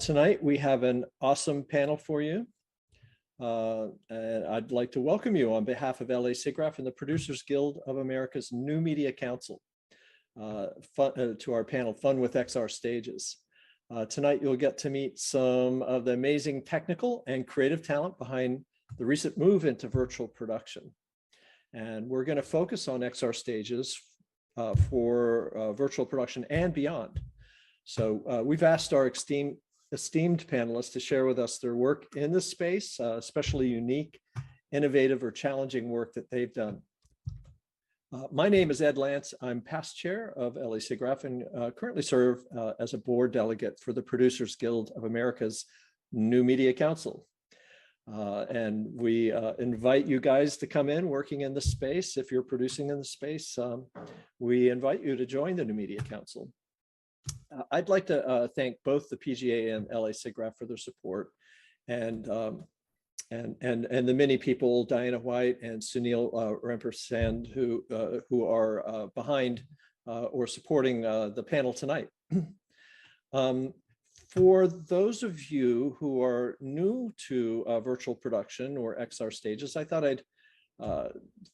Tonight we have an awesome panel for you. And I'd like to welcome you on behalf of LA SIGGRAPH and the Producers Guild of America's New Media Council to our panel, Fun with XR Stages. Tonight you'll get to meet some of the amazing technical and creative talent behind the recent move into virtual production. And we're going to focus on XR stages for virtual production and beyond. So we've asked our esteemed panelists to share with us their work in this space, especially unique, innovative, or challenging work that they've done. My name is Ed Lantz. I'm past chair of LA SIGGRAPH and currently serve as a board delegate for the Producers Guild of America's New Media Council. And we invite you guys to come in working in this space. If you're producing in the space, we invite you to join the New Media Council. I'd like to thank both the PGA and LA SIGGRAPH for their support, and the many people, Diana White and Sunil Rampersand, who are behind or supporting the panel tonight. For those of you who are new to virtual production or XR stages, I thought I'd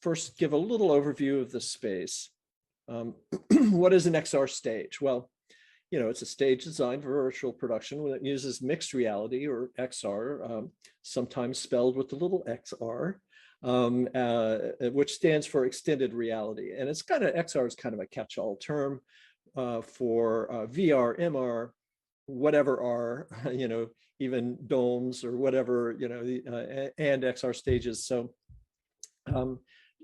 first give a little overview of the space. What is an XR stage? Well, you know, it's a stage designed for virtual production that uses mixed reality, or XR, sometimes spelled with the little XR, which stands for extended reality. And it's kind of, XR is kind of a catch-all term for VR, MR, whatever R, you know, even domes or whatever, you know, and XR stages. So,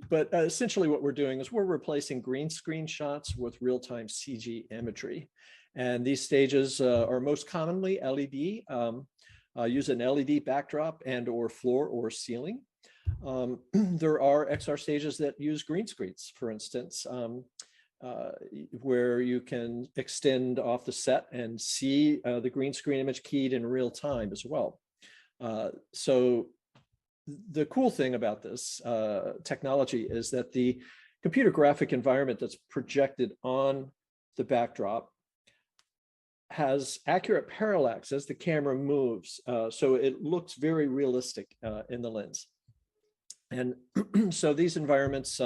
but essentially what we're doing is we're replacing green screen shots with real-time CG imagery. And these stages are most commonly LED, use an LED backdrop and or floor or ceiling. There are XR stages that use green screens, for instance, where you can extend off the set and see the green screen image keyed in real time as well. So the cool thing about this technology is that the computer graphic environment that's projected on the backdrop has accurate parallax as the camera moves. So it looks very realistic in the lens. And so these environments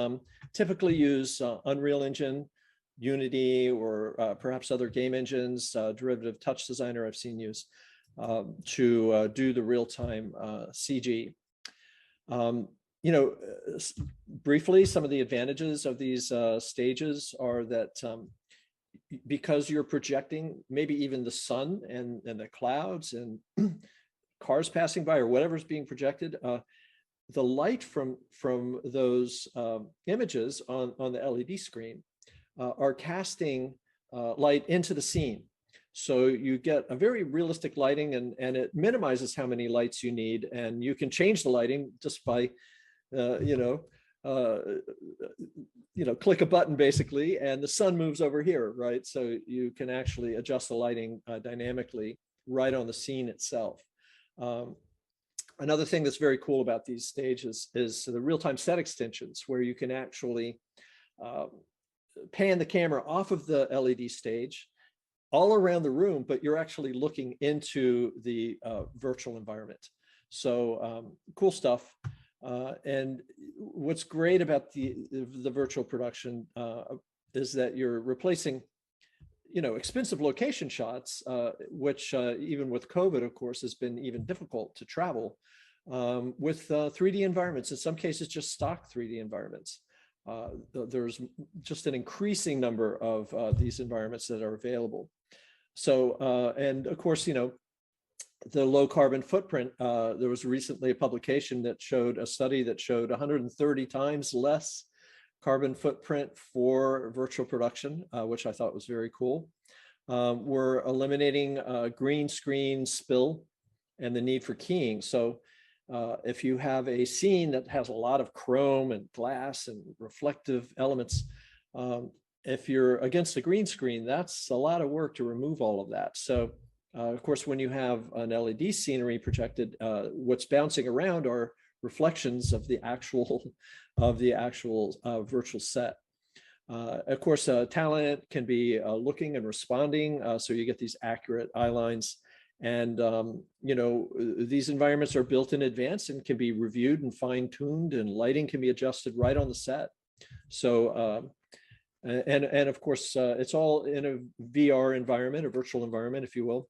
typically use Unreal Engine, Unity, or perhaps other game engines, Derivative Touch Designer I've seen use to do the real-time CG. You know, briefly, some of the advantages of these stages are that because you're projecting maybe even the sun and the clouds and cars passing by or whatever's being projected, the light from those images on the LED screen are casting light into the scene. So you get a very realistic lighting, and it minimizes how many lights you need, and you can change the lighting just by click a button basically, and the sun moves over here, right? So you can actually adjust the lighting dynamically right on the scene itself. Another thing that's very cool about these stages is the real-time set extensions, where you can actually pan the camera off of the LED stage all around the room, but you're actually looking into the virtual environment. So cool stuff. And what's great about the virtual production is that you're replacing, you know, expensive location shots, which even with COVID, of course, has been even difficult to travel, with 3D environments, in some cases just stock 3D environments. There's just an increasing number of these environments that are available. So, and of course, you know, the low carbon footprint, there was recently a publication that showed a study that showed 130 times less carbon footprint for virtual production, which I thought was very cool. We're eliminating green screen spill and the need for keying. So if you have a scene that has a lot of chrome and glass and reflective elements, if you're against a green screen, that's a lot of work to remove all of that. So of course, when you have an LED scenery projected, what's bouncing around are reflections of the actual virtual set. Of course, talent can be looking and responding, so you get these accurate eye lines. And, these environments are built in advance and can be reviewed and fine tuned, and lighting can be adjusted right on the set. So, and of course, it's all in a VR environment, a virtual environment, if you will.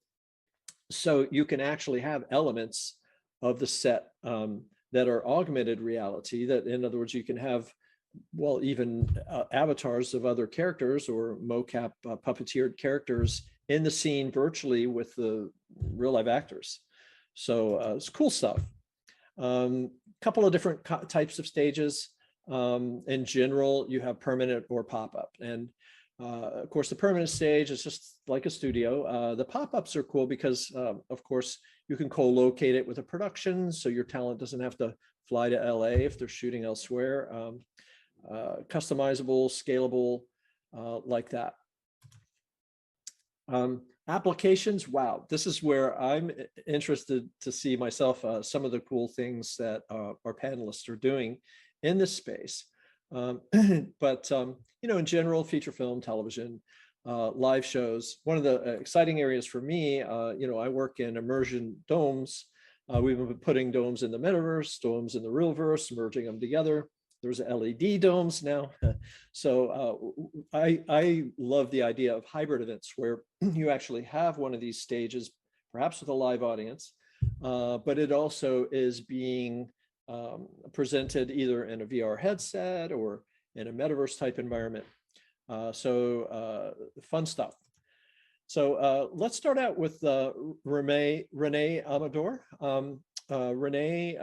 So you can actually have elements of the set that are augmented reality, that, in other words, you can have, well, even avatars of other characters or mocap puppeteered characters in the scene virtually with the real live actors. So it's cool stuff. Couple of different types of stages. In general, you have permanent or pop-up. And of course, the permanent stage is just like a studio. The pop-ups are cool because, of course, you can co-locate it with a production, so your talent doesn't have to fly to LA if they're shooting elsewhere. Customizable, scalable, like that. Applications, wow, this is where I'm interested to see myself some of the cool things that our panelists are doing in this space. But in general, feature film, television, live shows. One of the exciting areas for me, I work in immersion domes. We've been putting domes in the metaverse, domes in the realverse, merging them together. There's LED domes now. So I love the idea of hybrid events where you actually have one of these stages, perhaps with a live audience, but it also is being presented either in a VR headset or in a metaverse type environment. So fun stuff. So let's start out with Rene Amador. Rene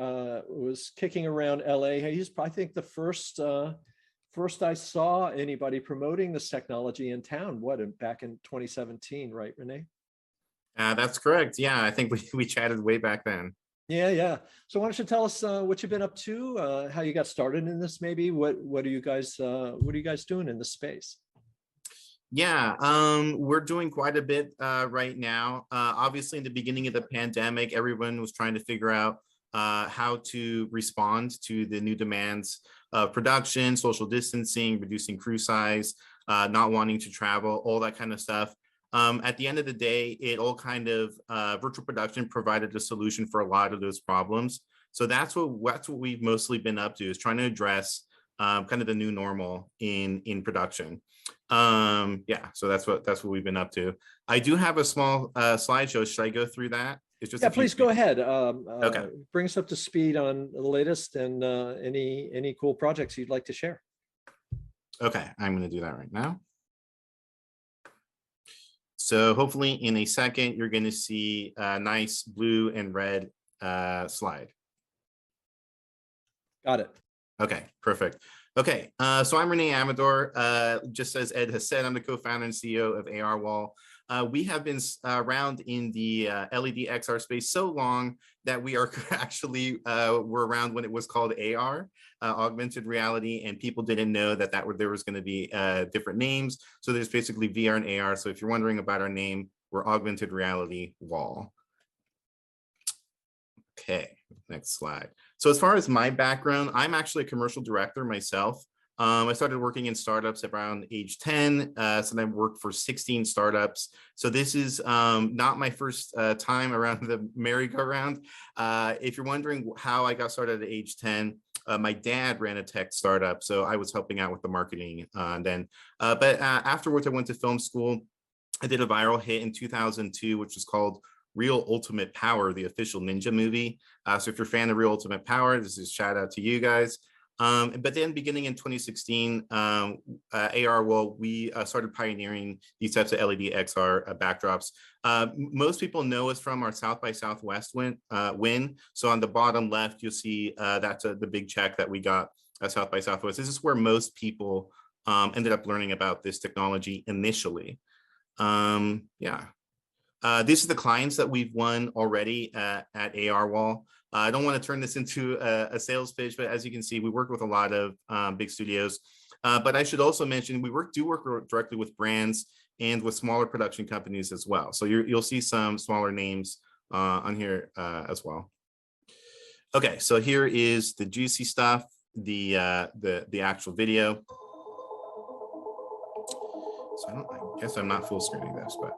was kicking around LA. He's, I think, the first I saw anybody promoting this technology in town. Back in 2017, right, Rene? That's correct. Yeah, I think we chatted way back then. Yeah. So why don't you tell us what you've been up to, how you got started in this, maybe? What are you guys doing in this space? Yeah, we're doing quite a bit right now. Obviously, in the beginning of the pandemic, everyone was trying to figure out how to respond to the new demands of production, social distancing, reducing crew size, not wanting to travel, all that kind of stuff. At the end of the day, it all kind of virtual production provided a solution for a lot of those problems. So that's what we've mostly been up to, is trying to address kind of the new normal in production. Yeah, so that's what we've been up to. I do have a small slideshow. Should I go through that? It's just please go ahead. Okay. Bring us up to speed on the latest and any cool projects you'd like to share. Okay, I'm going to do that right now. So hopefully in a second, you're going to see a nice blue and red slide. Got it. Okay, perfect. Okay, so I'm Rene Amador. Just as Ed has said, I'm the co-founder and CEO of ARwall. We have been around in the LED XR space so long that we are actually were around when it was called AR, augmented reality, and people didn't know that there was going to be different names. So there's basically VR and AR. So if you're wondering about our name, we're Augmented Reality Wall. Okay, next slide. So as far as my background, I'm actually a commercial director myself. I started working in startups around age 10, so then I worked for 16 startups. So this is not my first time around the merry-go-round. If you're wondering how I got started at age 10, my dad ran a tech startup, so I was helping out with the marketing then. But afterwards, I went to film school. I did a viral hit in 2002, which was called Real Ultimate Power, the official ninja movie. So if you're a fan of Real Ultimate Power, this is a shout out to you guys. But then beginning in 2016, ARwall, we started pioneering these types of LED XR backdrops. Most people know us from our South by Southwest win. So on the bottom left, you'll see that's the big check that we got at South by Southwest. This is where most people ended up learning about this technology initially. Yeah. These are the clients that we've won already at ARwall. I don't want to turn this into a sales pitch, but as you can see, we work with a lot of big studios. But I should also mention, we do work directly with brands and with smaller production companies as well. So you'll see some smaller names on here as well. Okay, so here is the juicy stuff, the actual video. So I guess I'm not full screening this, but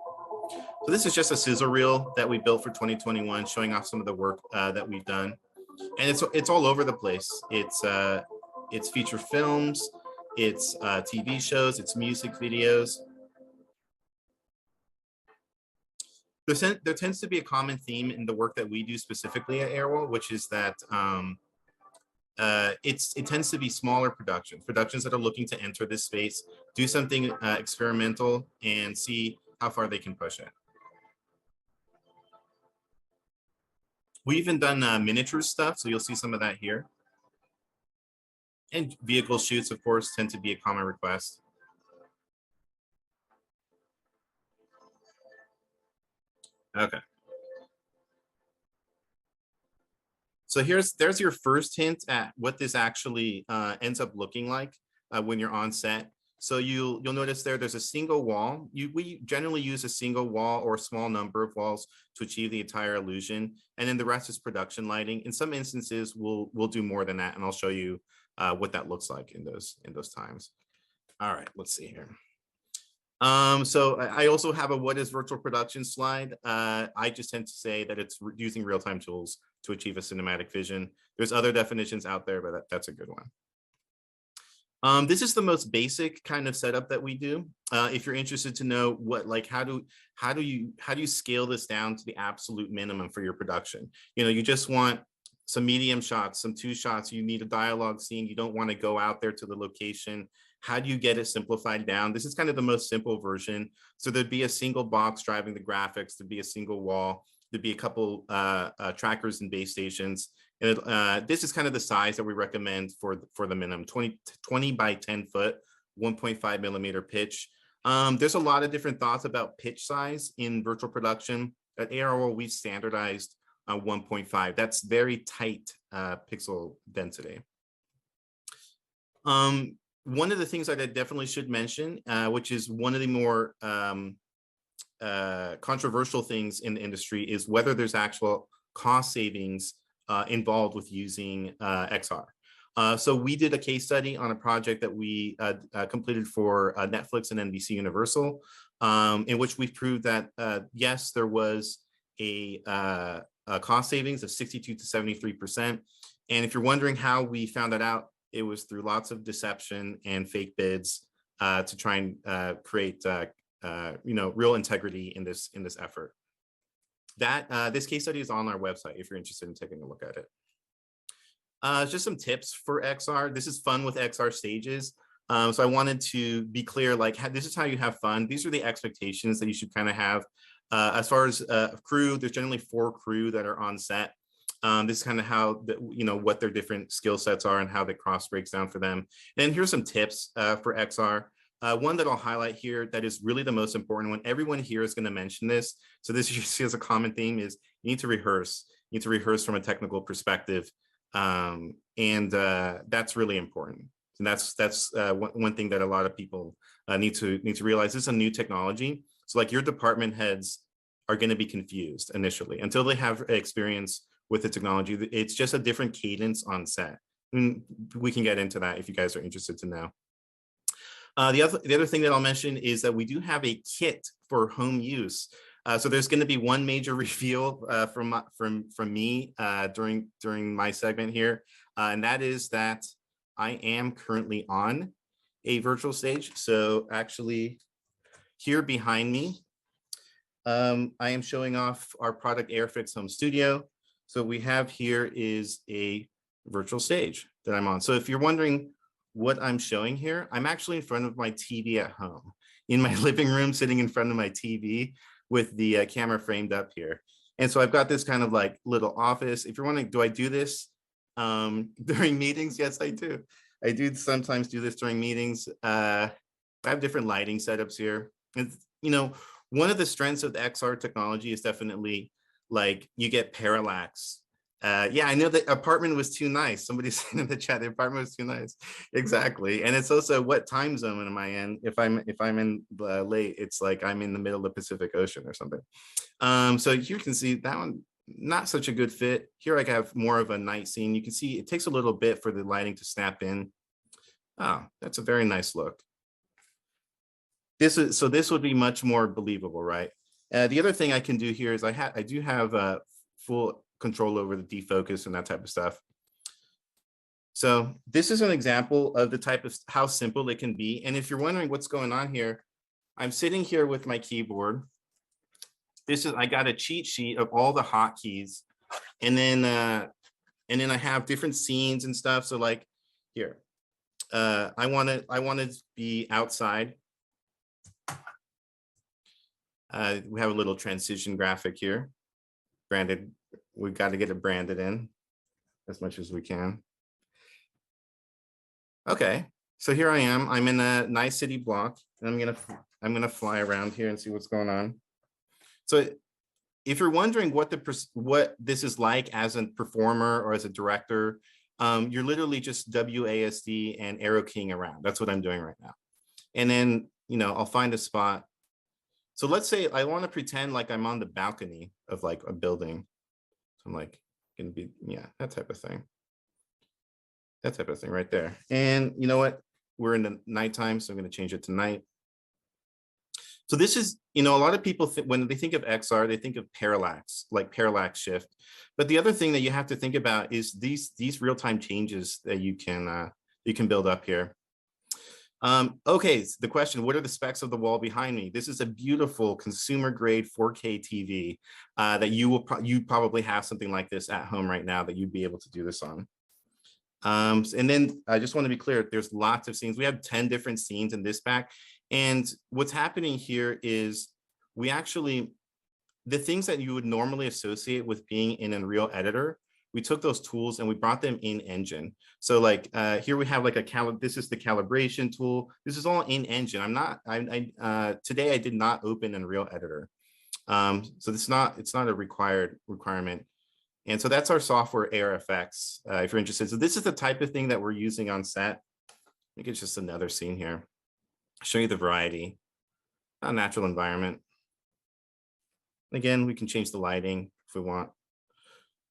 So this is just a sizzle reel that we built for 2021, showing off some of the work that we've done. And it's all over the place. It's feature films, it's TV shows, it's music videos. There tends to be a common theme in the work that we do specifically at ARwall, which is that it tends to be smaller productions that are looking to enter this space, do something experimental, and see how far they can push it. We even done miniature stuff, so you'll see some of that here. And vehicle shoots, of course, tend to be a common request. Okay. So there's your first hint at what this actually ends up looking like when you're on set. So you'll notice there's a single wall. We generally use a single wall or a small number of walls to achieve the entire illusion, and then the rest is production lighting. In some instances, we'll do more than that, and I'll show you what that looks like in those times. All right, let's see here. So I also have a what is virtual production slide. I just tend to say that it's using real-time tools to achieve a cinematic vision. There's other definitions out there, but that's a good one. This is the most basic kind of setup that we do. If you're interested to know how do you scale this down to the absolute minimum for your production? You know, you just want some medium shots, some 2 shots. You need a dialogue scene. You don't want to go out there to the location. How do you get it simplified down? This is kind of the most simple version. So there'd be a single box driving the graphics. There'd be a single wall. There'd be a couple trackers and base stations. And this is kind of the size that we recommend for the minimum, 20 by 10 foot, 1.5 millimeter pitch. There's a lot of different thoughts about pitch size in virtual production. At ARwall, we've standardized 1.5. That's very tight pixel density. One of the things that I definitely should mention, which is one of the more controversial things in the industry, is whether there's actual cost savings involved with using XR. So we did a case study on a project that we completed for Netflix and NBC Universal, in which we proved that yes, there was a cost savings of 62 to 73%. And if you're wondering how we found that out, it was through lots of deception and fake bids to try and create real integrity in this effort. This case study is on our website if you're interested in taking a look at it. Just some tips for XR. This is fun with XR stages. So I wanted to be clear, this is how you have fun. These are the expectations that you should kind of have. As far as crew, there's generally 4 crew that are on set. This is kind of how, what their different skill sets are and how the cross breaks down for them. And here's some tips for XR. One that I'll highlight here that is really the most important one. Everyone here is going to mention this. So this you see as a common theme is you need to rehearse. You need to rehearse from a technical perspective. And that's really important. And that's one thing that a lot of people need to realize. This is a new technology. So your department heads are going to be confused initially until they have experience with the technology. It's just a different cadence on set. And we can get into that if you guys are interested to know. The other thing that I'll mention is that we do have a kit for home use. So there's going to be one major reveal from me during my segment here, and that is that I am currently on a virtual stage. So actually, here behind me, I am showing off our product AirFix Home Studio. So we have here is a virtual stage that I'm on. So if you're wondering what I'm showing here, I'm actually in front of my TV at home, in my living room, sitting in front of my TV with the camera framed up here. And so I've got this kind of little office. If you're wondering, do I do this during meetings? Yes, I do. I do sometimes do this during meetings. I have different lighting setups here. And, one of the strengths of the XR technology is definitely you get parallax. Yeah, I know the apartment was too nice. Somebody said in the chat, the apartment was too nice. Exactly. And it's also what time zone am I in? If I'm in late, it's I'm in the middle of the Pacific Ocean or something. So you can see that one, not such a good fit. Here I have more of a night scene. You can see it takes a little bit for the lighting to snap in. Oh, that's a very nice look. This would be much more believable, right? The other thing I can do here is I do have full control over the defocus and that type of stuff. So this is an example of the type of how simple it can be. And if you're wondering what's going on here, I'm sitting here with my keyboard. I got a cheat sheet of all the hotkeys, and then I have different scenes and stuff. So like here, I want to be outside. We have a little transition graphic here, branded. We've got to get it branded in as much as we can. Okay, so here I am. I'm in a nice city block, and I'm gonna fly around here and see what's going on. So, if you're wondering what this is like as a performer or as a director, you're literally just WASD and arrow keying around. That's what I'm doing right now. And then I'll find a spot. So let's say I want to pretend like I'm on the balcony of like a building. So I'm like gonna be that type of thing. That type of thing right there. And you know what? We're in the nighttime, so I'm going to change it to night. So this is, a lot of people, when they think of XR, they think of parallax, like parallax shift. But the other thing that you have to think about is these real-time changes that you can build up here. Okay, the question, what are the specs of the wall behind me? This is a beautiful consumer-grade 4K TV that you probably have something like this at home right now that you'd be able to do this on. And then I just want to be clear, there's lots of scenes. We have 10 different scenes in this pack. And what's happening here is the things that you would normally associate with being in Unreal Editor, we took those tools and we brought them in engine. So like here we have like this is the calibration tool. This is all in engine. Today I did not open Unreal Editor. So it's not a requirement. And so that's our software ARFX, if you're interested. So this is the type of thing that we're using on set. I think it's just another scene here. I'll show you the variety. Not a natural environment. Again, we can change the lighting if we want.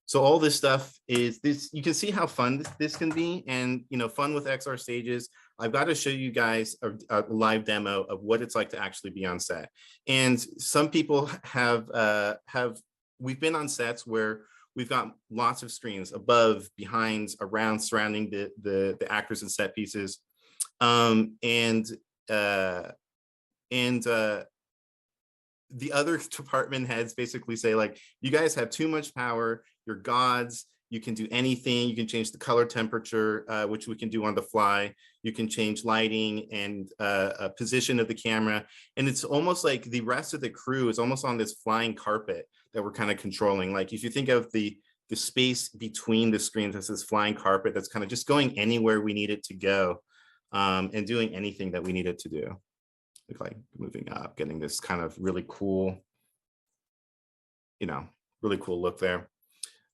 So all this stuff is this. You can see how fun this can be, and fun with XR stages. I've got to show you guys a live demo of what it's like to actually be on set. And some people we've been on sets where we've got lots of screens above, behind, around, surrounding the actors and set pieces. The other department heads basically say, like, you guys have too much power, you're gods, you can do anything, you can change the color temperature, which we can do on the fly, you can change lighting and position of the camera. And it's almost like the rest of the crew is almost on this flying carpet that we're kind of controlling. Like if you think of the space between the screens as this flying carpet that's kind of just going anywhere we need it to go, and doing anything that we need it to do. Like moving up, getting this kind of really cool, really cool look there.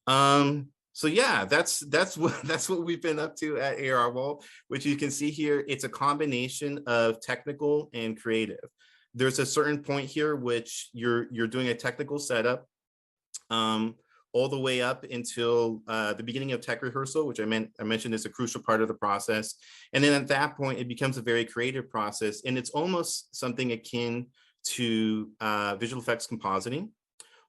So yeah, that's what we've been up to at ARwall, which you can see here. It's a combination of technical and creative. There's a certain point here which you're doing a technical setup, all the way up until the beginning of tech rehearsal, which I mentioned is a crucial part of the process. And then at that point, it becomes a very creative process, and it's almost something akin to visual effects compositing,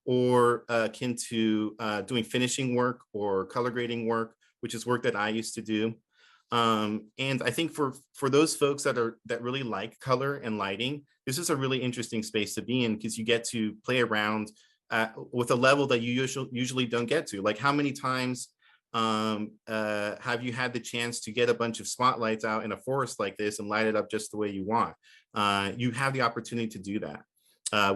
or akin to doing finishing work or color grading work, which is work that I used to do. And I think for those folks that really like color and lighting, this is a really interesting space to be in, because you get to play around with a level that you usually don't get to. Like, how many times have you had the chance to get a bunch of spotlights out in a forest like this and light it up just the way you want? You have the opportunity to do that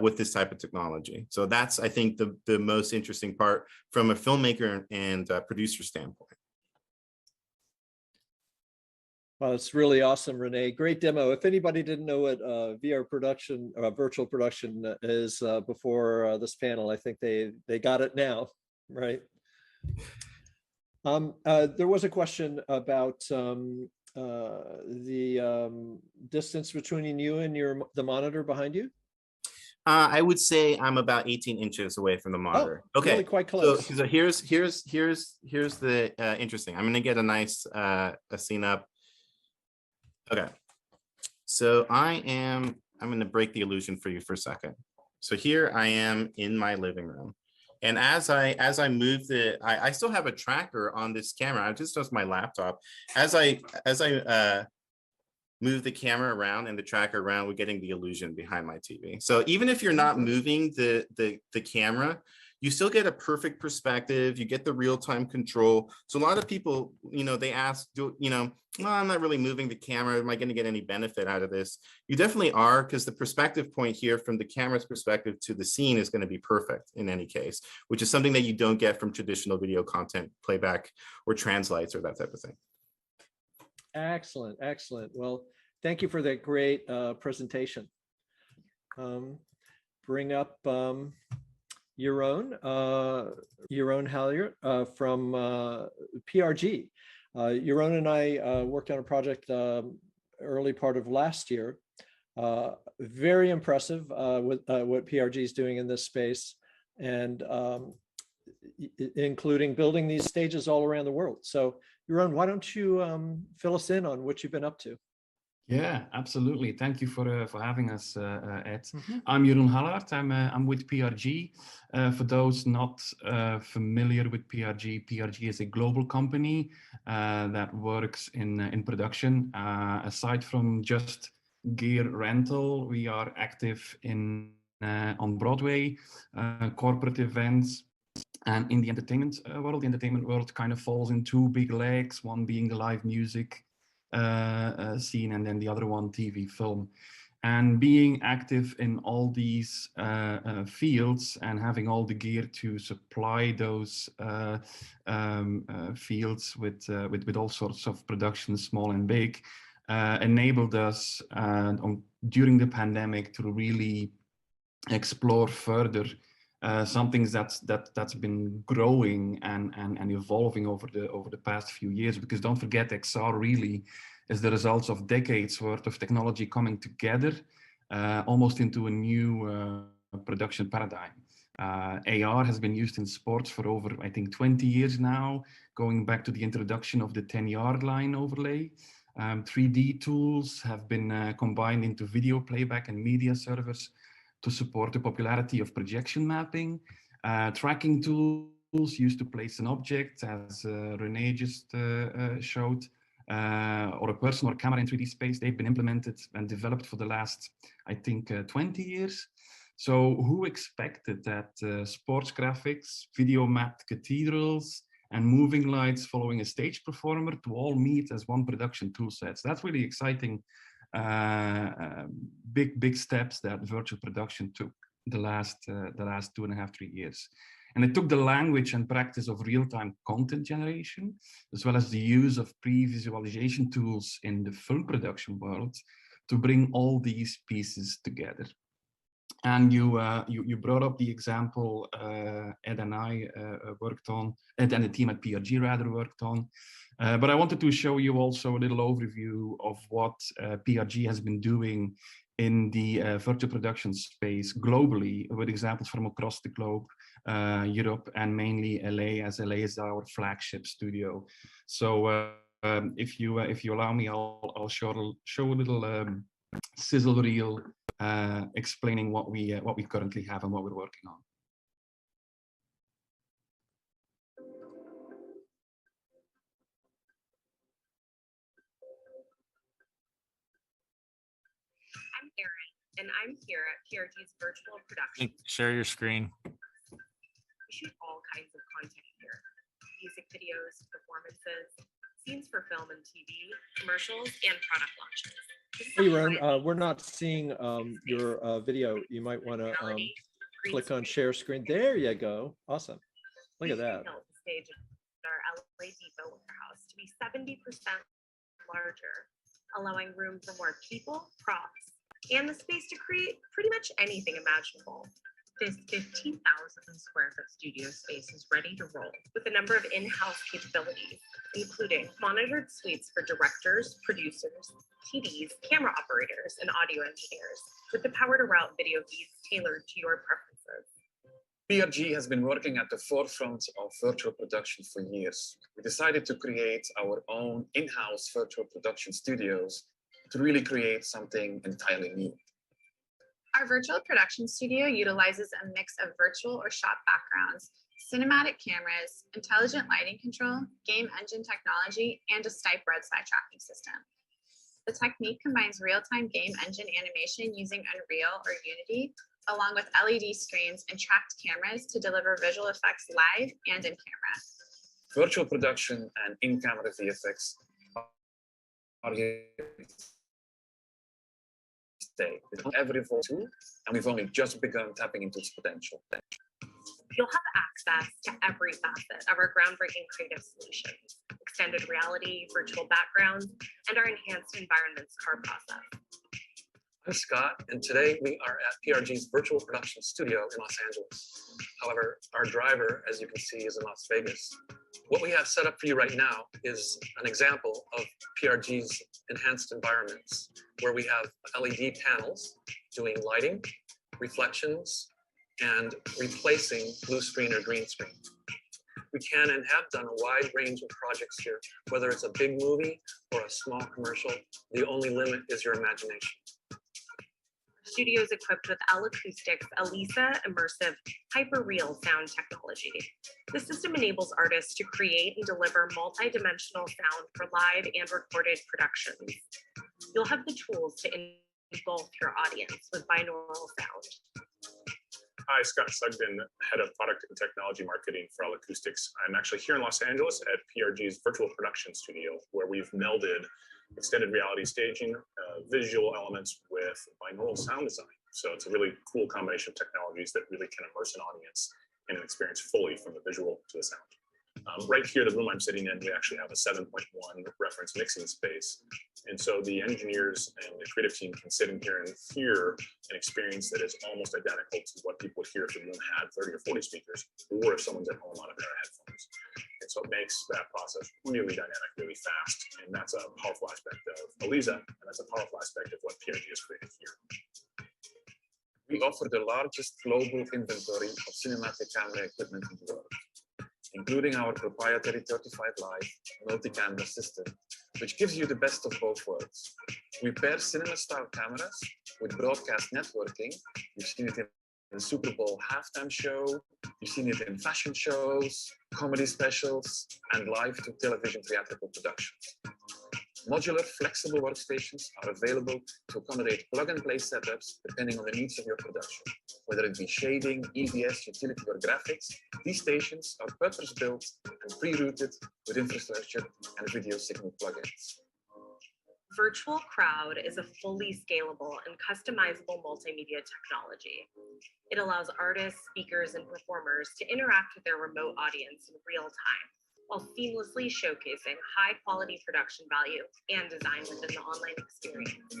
with this type of technology. So that's, I think, the most interesting part from a filmmaker and producer standpoint. Well, it's really awesome, Rene. Great demo. If anybody didn't know what VR production, virtual production is before this panel, I think they got it now, right? There was a question about the distance between you and the monitor behind you. I would say I'm about 18 inches away from the monitor. Oh, okay, really quite close. So here's the interesting. I'm gonna get a nice a scene up. Okay, so I'm gonna break the illusion for you for a second. So here I am in my living room. And as I move I still have a tracker on this camera. I just use my laptop. As I move the camera around and the tracker around, we're getting the illusion behind my TV. So even if you're not moving the camera, you still get a perfect perspective. You get the real-time control. So a lot of people, they ask, well, I'm not really moving the camera. Am I going to get any benefit out of this? You definitely are, because the perspective point here from the camera's perspective to the scene is going to be perfect in any case, which is something that you don't get from traditional video content playback or translates or that type of thing. Excellent, excellent. Well, thank you for that great presentation. Bring up Jeroen Hallaert from PRG. Jeroen and I worked on a project early part of last year. Very impressive with what PRG is doing in this space, and including building these stages all around the world. So Jeroen, why don't you fill us in on what you've been up to? Yeah, absolutely. Thank you for having us, Ed. Mm-hmm. I'm Jeroen Hallaert. I'm with PRG. For those not familiar with PRG, PRG is a global company that works in production. Aside from just gear rental, we are active on Broadway, corporate events, and in the entertainment world. The entertainment world kind of falls in two big legs, one being the live music scene, and then the other one TV film. And being active in all these fields and having all the gear to supply those fields with all sorts of productions, small and big, enabled us during the pandemic to really explore further some things that's been growing and evolving over the past few years. Because don't forget, XR really is the results of decades worth of technology coming together almost into a new production paradigm. AR has been used in sports for over, I think, 20 years now, going back to the introduction of the 10-yard line overlay. 3D tools have been combined into video playback and media servers to support the popularity of projection mapping. Tracking tools used to place an object, as Rene just showed, or a person or a camera in 3D space. They've been implemented and developed for the last, I think, 20 years. So who expected that sports graphics, video mapped cathedrals, and moving lights following a stage performer to all meet as one production tool set? So that's really exciting. Big steps that virtual production took the last 2.5, 3 years. And it took the language and practice of real-time content generation, as well as the use of pre-visualization tools in the film production world to bring all these pieces together. And you brought up the example Ed and I worked on, Ed and the team at PRG rather worked on. But I wanted to show you also a little overview of what PRG has been doing in the virtual production space globally, with examples from across the globe, Europe, and mainly LA, as LA is our flagship studio. So if you allow me, I'll show a little sizzle reel explaining what we currently have and what we're working on. I'm Erin, and I'm here at PRG's virtual production. Share your screen. We shoot all kinds of content here: music videos, performances, scenes for film and TV, commercials, and product launches. Hey, Jeroen, we're not seeing your video. You might want to click on share screen. There you go. Awesome. Look at that. We built the stage in our LA Depot warehouse to be 70% larger, allowing room for more people, props, and the space to create pretty much anything imaginable. This 15,000 square foot studio space is ready to roll with a number of in-house capabilities, including monitored suites for directors, producers, TDs, camera operators, and audio engineers, with the power to route video feeds tailored to your preferences. PRG has been working at the forefront of virtual production for years. We decided to create our own in-house virtual production studios to really create something entirely new. Our virtual production studio utilizes a mix of virtual or shot backgrounds, cinematic cameras, intelligent lighting control, game engine technology, and a Stipe bedside tracking system. The technique combines real-time game engine animation using Unreal or Unity, along with LED screens and tracked cameras to deliver visual effects live and in camera. Virtual production and in-camera VFX are here to stay. It's ever evolved too, and we've only just begun tapping into its potential. You'll have access to every facet of our groundbreaking creative solutions, extended reality, virtual backgrounds, and our enhanced environments car process. I'm Scott, and today we are at PRG's virtual production studio in Los Angeles. However, our driver, as you can see, is in Las Vegas. What we have set up for you right now is an example of PRG's enhanced environments, where we have LED panels doing lighting, reflections, and replacing blue screen or green screen. We can and have done a wide range of projects here, whether it's a big movie or a small commercial. The only limit is your imagination. Studio is equipped with L Acoustics Elisa immersive hyper-real sound technology. This system enables artists to create and deliver multi-dimensional sound for live and recorded productions. You'll have the tools to engulf your audience with binaural sound. Hi, Scott Sugden, Head of Product and Technology Marketing for L Acoustics. I'm actually here in Los Angeles at PRG's virtual production studio, where we've melded extended reality staging, visual elements with binaural sound design. So it's a really cool combination of technologies that really can immerse an audience in an experience fully from the visual to the sound. Right here, the room I'm sitting in, we actually have a 7.1 reference mixing space. And so the engineers and the creative team can sit in here and hear an experience that is almost identical to what people would hear if the room had 30 or 40 speakers, or if someone's at home on a pair of headphones. And so it makes that process really dynamic, really fast. And that's a powerful aspect of Elisa, and that's a powerful aspect of what PRG has created here. We offer the largest global inventory of cinematic camera equipment in the world, including our proprietary 35 Live multi-camera system, which gives you the best of both worlds. We pair cinema-style cameras with broadcast networking. You've seen it in the Super Bowl halftime show, you've seen it in fashion shows, comedy specials, and live to television theatrical productions. Modular, flexible workstations are available to accommodate plug-and-play setups depending on the needs of your production. Whether it be shading, EVS, utility, or graphics, these stations are purpose-built and pre-routed with infrastructure and video signal plugins. Virtual Crowd is a fully scalable and customizable multimedia technology. It allows artists, speakers, and performers to interact with their remote audience in real time, while seamlessly showcasing high-quality production value and design within the online experience.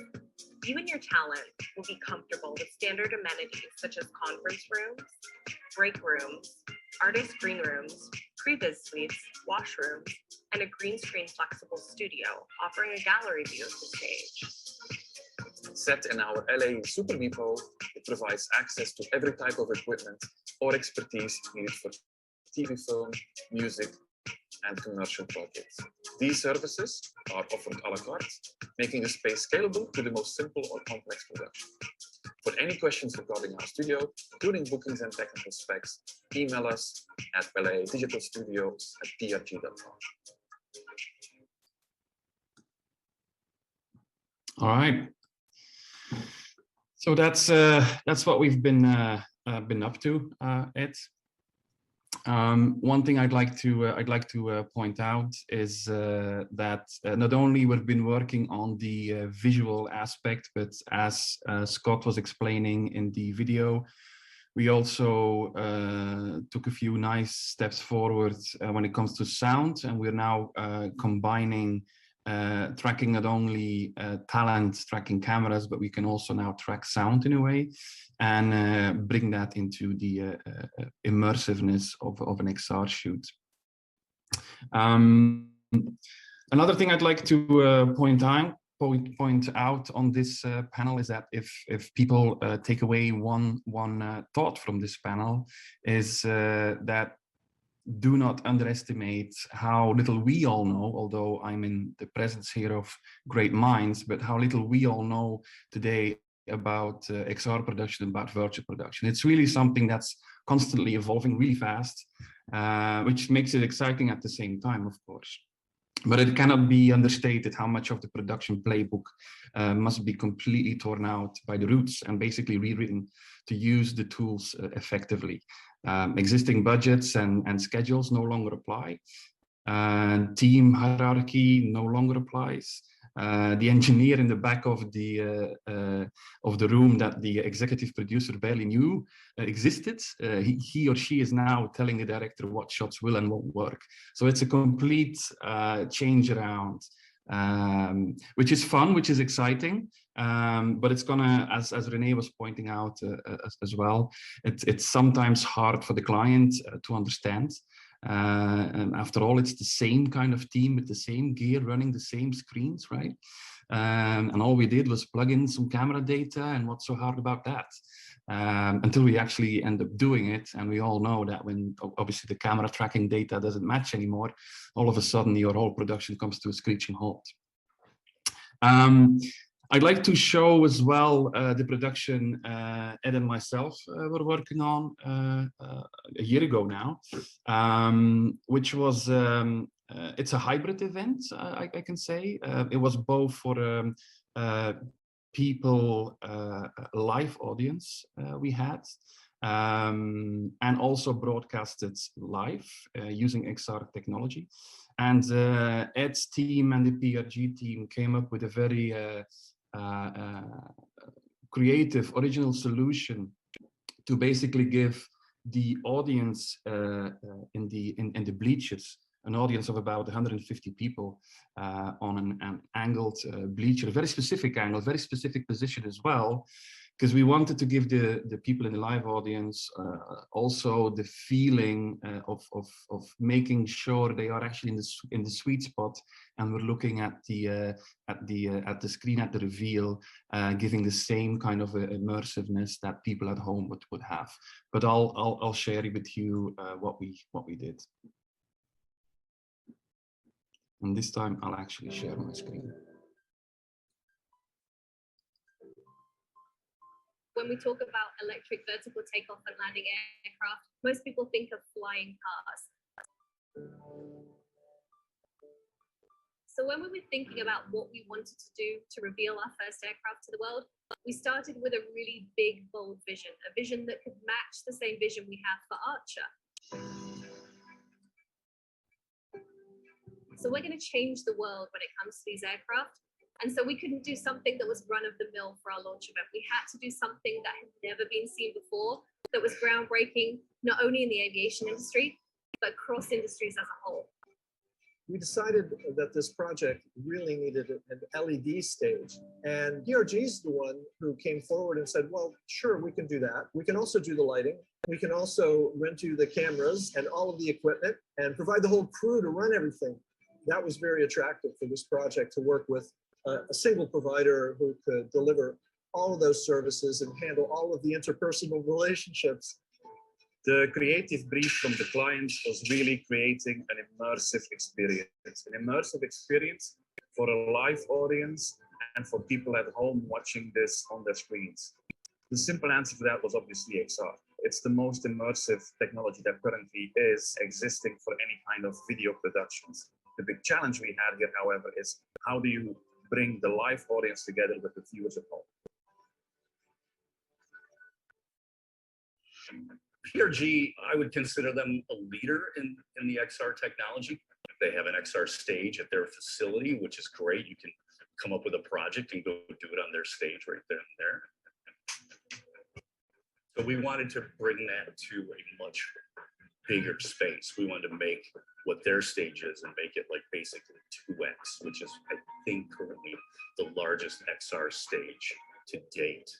You and your talent will be comfortable with standard amenities such as conference rooms, break rooms, artist green rooms, previs suites, washrooms, and a green screen flexible studio offering a gallery view of the stage. Set in our LA Super Depot, it provides access to every type of equipment or expertise needed for TV film, music, and commercial projects. These services are offered a la carte, making the space scalable to the most simple or complex production. For any questions regarding our studio, including bookings and technical specs, email us at ladigitalstudios@prg.com. All right. So that's what we've been up to, Ed. One thing I'd like to point out is that not only we've been working on the visual aspect, but as Scott was explaining in the video, we also took a few nice steps forward when it comes to sound, and we're now combining tracking not only talent tracking cameras, but we can also now track sound in a way and bring that into the immersiveness of an XR shoot. Another thing I'd like to point out on this panel is that if people take away one thought from this panel is that do not underestimate how little we all know, although I'm in the presence here of great minds, but how little we all know today about XR production, about virtual production. It's really something that's constantly evolving really fast, which makes it exciting at the same time, of course. But it cannot be understated how much of the production playbook must be completely torn out by the roots and basically rewritten to use the tools effectively. Existing budgets and schedules no longer apply. Team hierarchy no longer applies. The engineer in the back of the room that the executive producer barely knew existed, he or she is now telling the director what shots will and won't work. So it's a complete change around, which is fun, which is exciting, but it's gonna, as Rene was pointing out as well, it's sometimes hard for the client to understand. And after all, it's the same kind of team with the same gear running the same screens, right? And all we did was plug in some camera data, and what's so hard about that? Until we actually end up doing it. And we all know that when obviously the camera tracking data doesn't match anymore, all of a sudden your whole production comes to a screeching halt. I'd like to show as well the production Ed and myself were working on a year ago now, which was, it's a hybrid event, I can say. It was both for people, live audience we had, and also broadcasted live using XR technology. And Ed's team and the PRG team came up with a very creative, original solution to basically give the audience in the bleachers, an audience of about 150 people on an angled bleacher, a very specific angle, very specific position as well, because we wanted to give the people in the live audience also the feeling of making sure they are actually in the sweet spot, and we're looking at the screen at the reveal, giving the same kind of immersiveness that people at home would have. But I'll share with you what we did. And this time I'll actually share my screen. When we talk about electric vertical takeoff and landing aircraft, most people think of flying cars. So when we were thinking about what we wanted to do to reveal our first aircraft to the world, we started with a really big, bold vision, a vision that could match the same vision we have for Archer. So we're going to change the world when it comes to these aircraft. And so we couldn't do something that was run of the mill for our launch event. We had to do something that had never been seen before, that was groundbreaking, not only in the aviation industry, but across industries as a whole. We decided that this project really needed an LED stage. And PRG is the one who came forward and said, well, sure, we can do that. We can also do the lighting. We can also rent you the cameras and all of the equipment and provide the whole crew to run everything. That was very attractive for this project, to work with a single provider who could deliver all of those services and handle all of the interpersonal relationships. The creative brief from the client was really creating an immersive experience for a live audience and for people at home watching this on their screens. The simple answer to that was obviously XR. It's the most immersive technology that currently is existing for any kind of video productions. The big challenge we had here, however, is how do you bring the live audience together with the viewers at home? PRG, I would consider them a leader in the XR technology. They have an XR stage at their facility, which is great. You can come up with a project and go do it on their stage right then and there. So we wanted to bring that to a much bigger space. We wanted to make what their stage is and make it like basically 2X, which is, I think, currently the largest XR stage to date.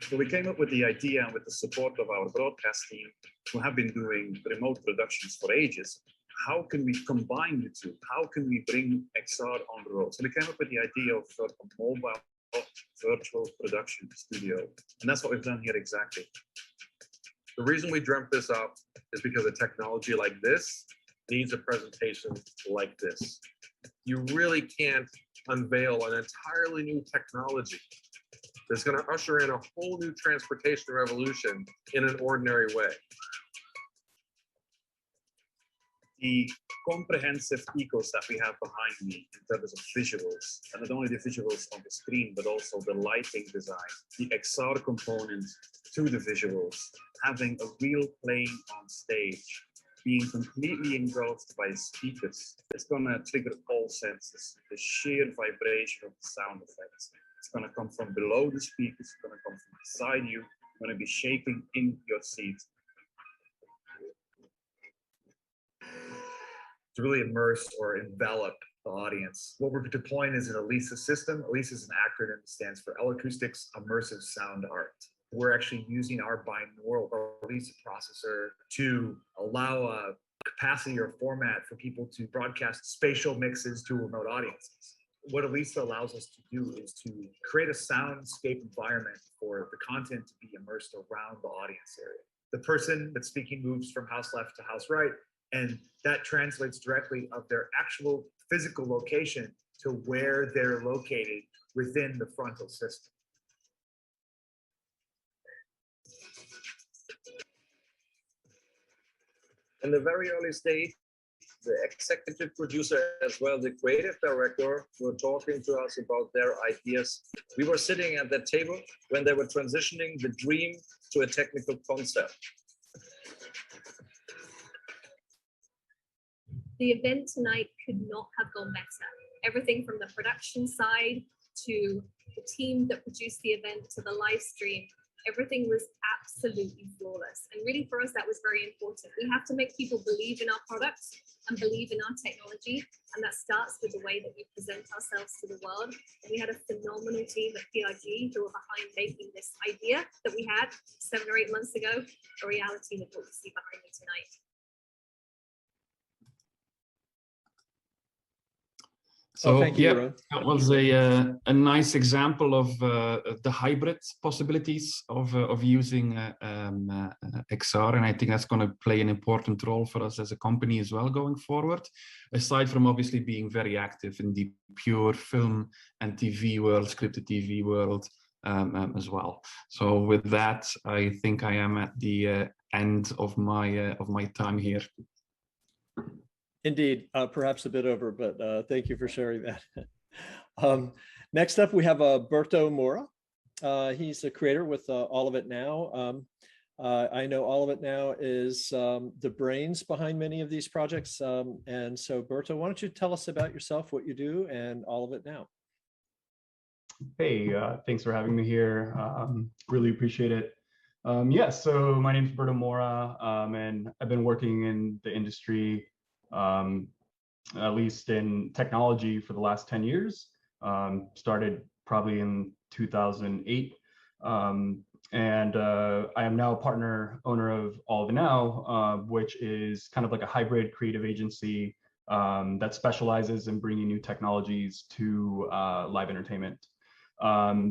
So we came up with the idea, and with the support of our broadcast team, who have been doing remote productions for ages, how can we combine the two? How can we bring XR on the road? So we came up with the idea of a mobile virtual production studio. And that's what we've done here exactly. The reason we dreamt this up is because a technology like this needs a presentation like this. You really can't unveil an entirely new technology that's going to usher in a whole new transportation revolution in an ordinary way. The comprehensive ecos that we have behind me in terms of visuals, and not only the visuals on the screen, but also the lighting design, the XR component to the visuals, having a real playing on stage, being completely engrossed by speakers. It's gonna trigger all senses, the sheer vibration of the sound effects. It's gonna come from below the speakers, it's gonna come from beside you, you're gonna be shaking in your seat. To really immerse or envelop the audience. What we're deploying is an ALISA system. ALISA is an acronym that stands for Electroacoustics Immersive Sound Art. We're actually using our binaural ALISA processor to allow a capacity or format for people to broadcast spatial mixes to remote audiences. What ALISA allows us to do is to create a soundscape environment for the content to be immersed around the audience area. The person that's speaking moves from house left to house right, and that translates directly of their actual physical location to where they're located within the frontal system. In the very early stage, the executive producer as well the creative director were talking to us about their ideas. We were sitting at that table when they were transitioning the dream to a technical concept. The event tonight could not have gone better. Everything from the production side to the team that produced the event to the live stream, everything was absolutely flawless. And really for us, that was very important. We have to make people believe in our products and believe in our technology. And that starts with the way that we present ourselves to the world. And we had a phenomenal team at PRG who were behind making this idea that we had 7 or 8 months ago, a reality that what you see behind me tonight. So thank you, yeah, Jeroen. that was a nice example of the hybrid possibilities of using XR, and I think that's going to play an important role for us as a company as well going forward. Aside from obviously being very active in the pure film and TV world, scripted TV world as well. So with that, I think I am at the end of my time here. Indeed, perhaps a bit over, but thank you for sharing that. Next up, we have Berto Mora. He's a creator with All of It Now. I know All of It Now is the brains behind many of these projects. And so, Berto, why don't you tell us about yourself, what you do, and All of It Now? Hey, thanks for having me here. Really appreciate it. Yeah, so my name is Berto Mora, and I've been working in the industry at least in technology for the last 10 years. Started probably in 2008. And I am now a partner owner of All of It Now, which is kind of like a hybrid creative agency that specializes in bringing new technologies to live entertainment.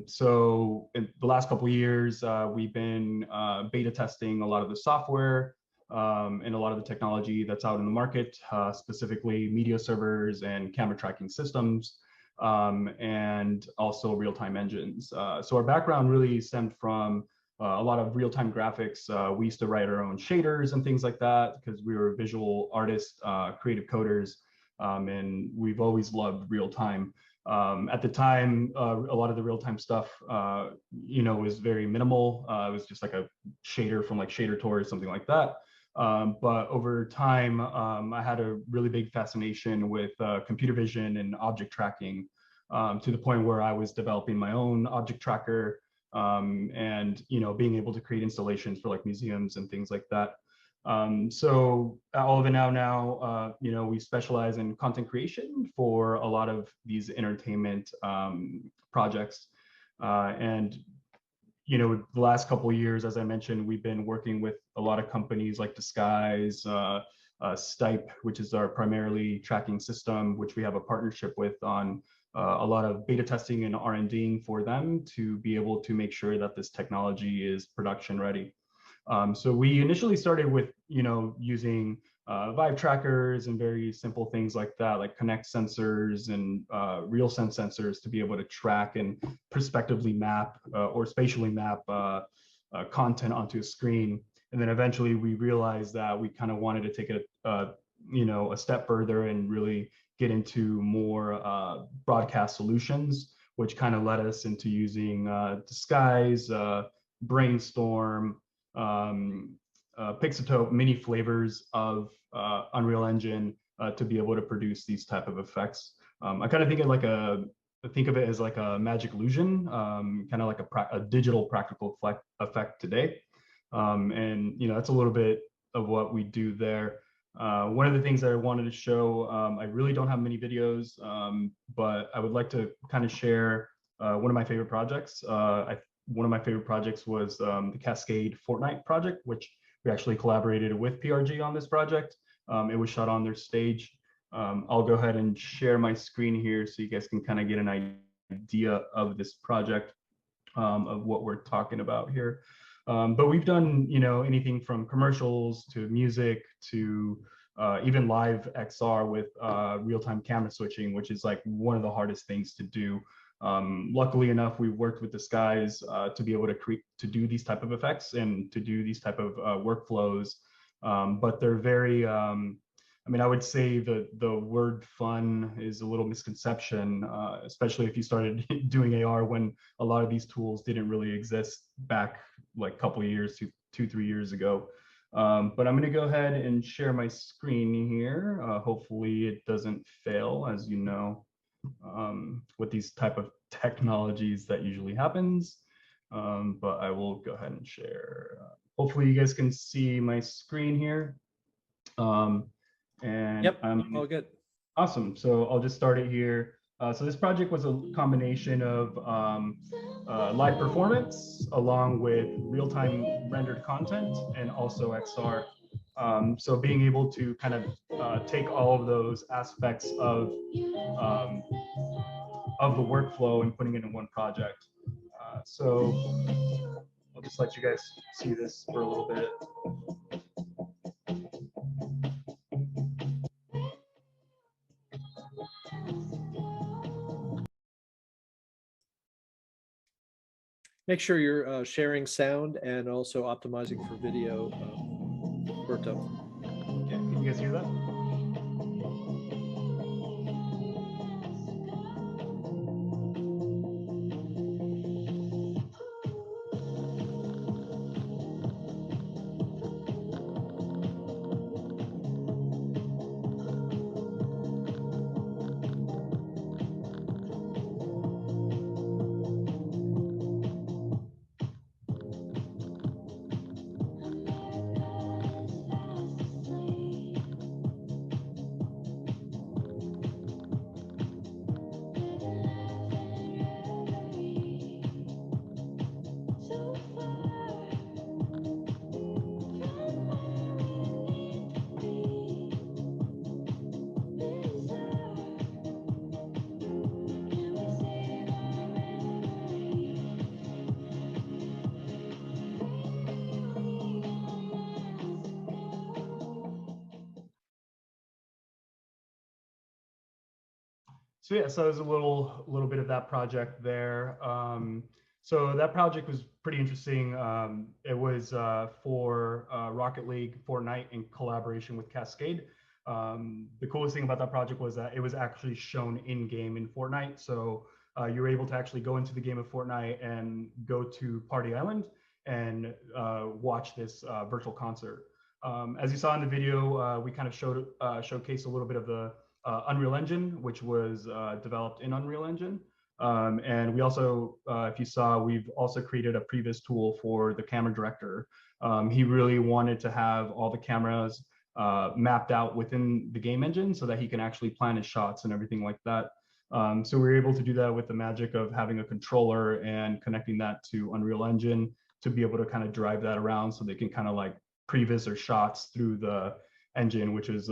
So in the last couple of years, we've been beta testing a lot of the software and a lot of the technology that's out in the market, specifically media servers and camera tracking systems, and also real-time engines. So our background really stemmed from a lot of real-time graphics. We used to write our own shaders and things like that because we were visual artists, creative coders, and we've always loved real-time. At the time, a lot of the real-time stuff, was very minimal. It was just like a shader from like ShaderTour or something like that. But over time, I had a really big fascination with computer vision and object tracking, to the point where I was developing my own object tracker, and being able to create installations for like museums and things like that. So at All of It Now, we specialize in content creation for a lot of these entertainment projects, and the last couple of years, as I mentioned, we've been working with a lot of companies like Disguise, Stipe, which is our primarily tracking system, which we have a partnership with on a lot of beta testing and R&Ding for them to be able to make sure that this technology is production ready. So we initially started with, using vibe trackers and very simple things like that, like Connect sensors and real sense sensors to be able to track and prospectively map or spatially map content onto a screen. And then eventually we realized that we kind of wanted to take it, a step further and really get into more broadcast solutions, which kind of led us into using Disguise, Brainstorm, Pixatope, many flavors of Unreal Engine to be able to produce these type of effects. I kind of think of it as like a magic illusion, kind of like a digital practical effect today. And that's a little bit of what we do there. One of the things that I wanted to show, I really don't have many videos, but I would like to kind of share one of my favorite projects. One of my favorite projects was the Cascade Fortnite project, which we actually collaborated with PRG on this project. It was shot on their stage. I'll go ahead and share my screen here so you guys can kind of get an idea of this project, of what we're talking about here. But we've done, anything from commercials to music to even live XR with real-time camera switching, which is like one of the hardest things to do. Luckily enough, we worked with Disguise to be able to do these type of effects and to do these type of workflows. But they're very, I would say the word fun is a little misconception, especially if you started doing AR when a lot of these tools didn't really exist back like a couple of years, 2-3 years ago. But I'm going to go ahead and share my screen here. Hopefully it doesn't fail, as you know, with these type of technologies that usually happens. But I will go ahead and share. Hopefully you guys can see my screen here. And yep, all good. Awesome. So I'll just start it here. So this project was a combination of live performance along with real-time rendered content and also XR. So being able to kind of take all of those aspects of the workflow and putting it in one project. So I'll just let you guys see this for a little bit. Make sure you're sharing sound and also optimizing for video, Berto. Okay, can you guys hear that? So yeah, so there's a little bit of that project there. So that project was pretty interesting. It was for Rocket League Fortnite in collaboration with Cascade. The coolest thing about that project was that it was actually shown in game in Fortnite. So you were able to actually go into the game of Fortnite and go to Party Island and watch this virtual concert. As you saw in the video, we kind of showcased a little bit of the Unreal Engine, which was developed in Unreal Engine. And we also, if you saw, we've also created a previs tool for the camera director. He really wanted to have all the cameras mapped out within the game engine so that he can actually plan his shots and everything like that. So we were able to do that with the magic of having a controller and connecting that to Unreal Engine to be able to kind of drive that around so they can kind of like previs their shots through the engine, which is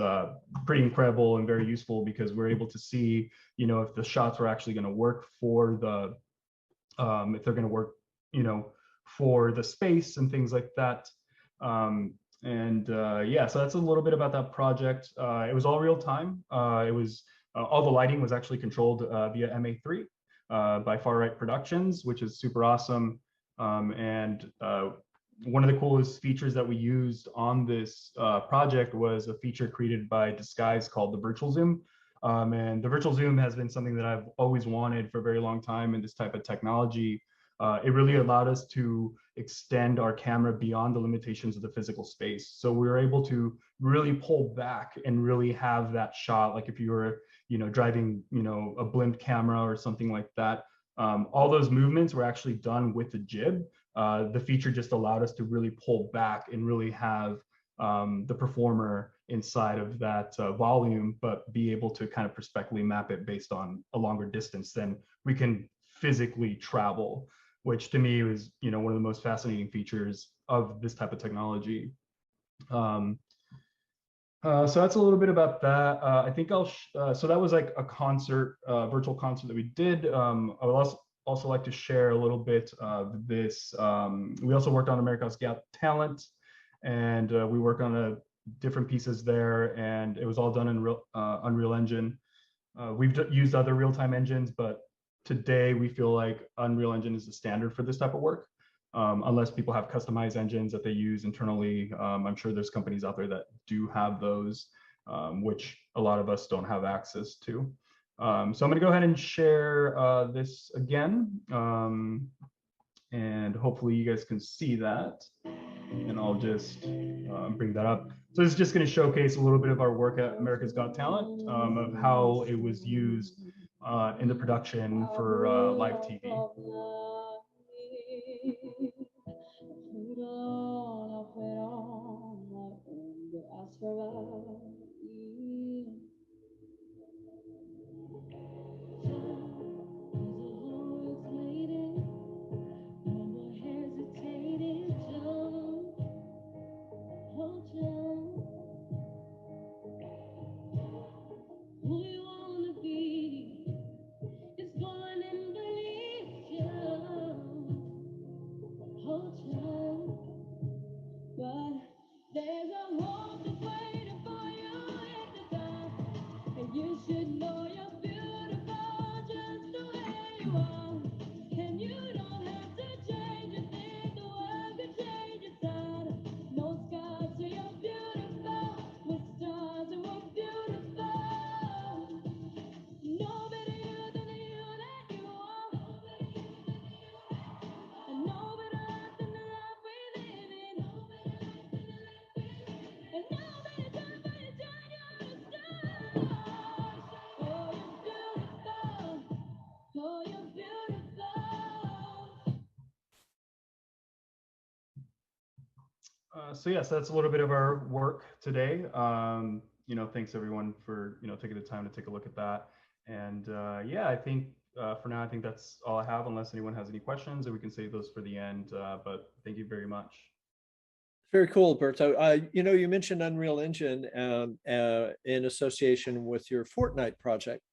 pretty incredible and very useful because we're able to see, if the shots were actually going to work for the, if they're going to work, for the space and things like that. And yeah, so that's a little bit about that project. It was all real time. It was all the lighting was actually controlled via MA3 by Far Right Productions, which is super awesome. And one of the coolest features that we used on this project was a feature created by Disguise called the virtual zoom. And the virtual zoom has been something that I've always wanted for a very long time in this type of technology. It really allowed us to extend our camera beyond the limitations of the physical space. So we were able to really pull back and really have that shot, like if you were, driving, a blimp camera or something like that. All those movements were actually done with the jib. The feature just allowed us to really pull back and really have the performer inside of that volume, but be able to kind of prospectively map it based on a longer distance than we can physically travel, which to me was, one of the most fascinating features of this type of technology. So that's a little bit about that. I think so that was like a concert, virtual concert that we did. I would also like to share a little bit of this. We also worked on America's Got Talent, and we worked on different pieces there, and it was all done in Unreal Engine. We've used other real-time engines, but today we feel like Unreal Engine is the standard for this type of work. Unless people have customized engines that they use internally. I'm sure there's companies out there that do have those, which a lot of us don't have access to. So I'm going to go ahead and share this again, and hopefully you guys can see that. And I'll just bring that up. So this is just going to showcase a little bit of our work at America's Got Talent, of how it was used in the production for live TV. So yes, that's a little bit of our work today. Thanks everyone for taking the time to take a look at that. And yeah, I think for now, I think that's all I have, unless anyone has any questions, and we can save those for the end. But thank you very much. Very cool, Berto. You mentioned Unreal Engine in association with your Fortnite project.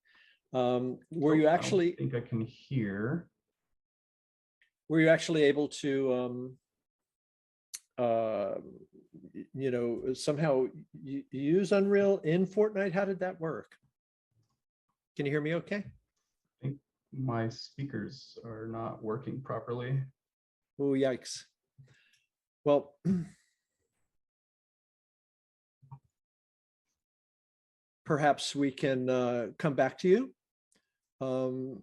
Were you actually? I think I can hear. Were you actually able to? Somehow use Unreal in Fortnite? How did that work? Can you hear me okay? I think my speakers are not working properly. Oh, yikes. Well, perhaps we can come back to you. And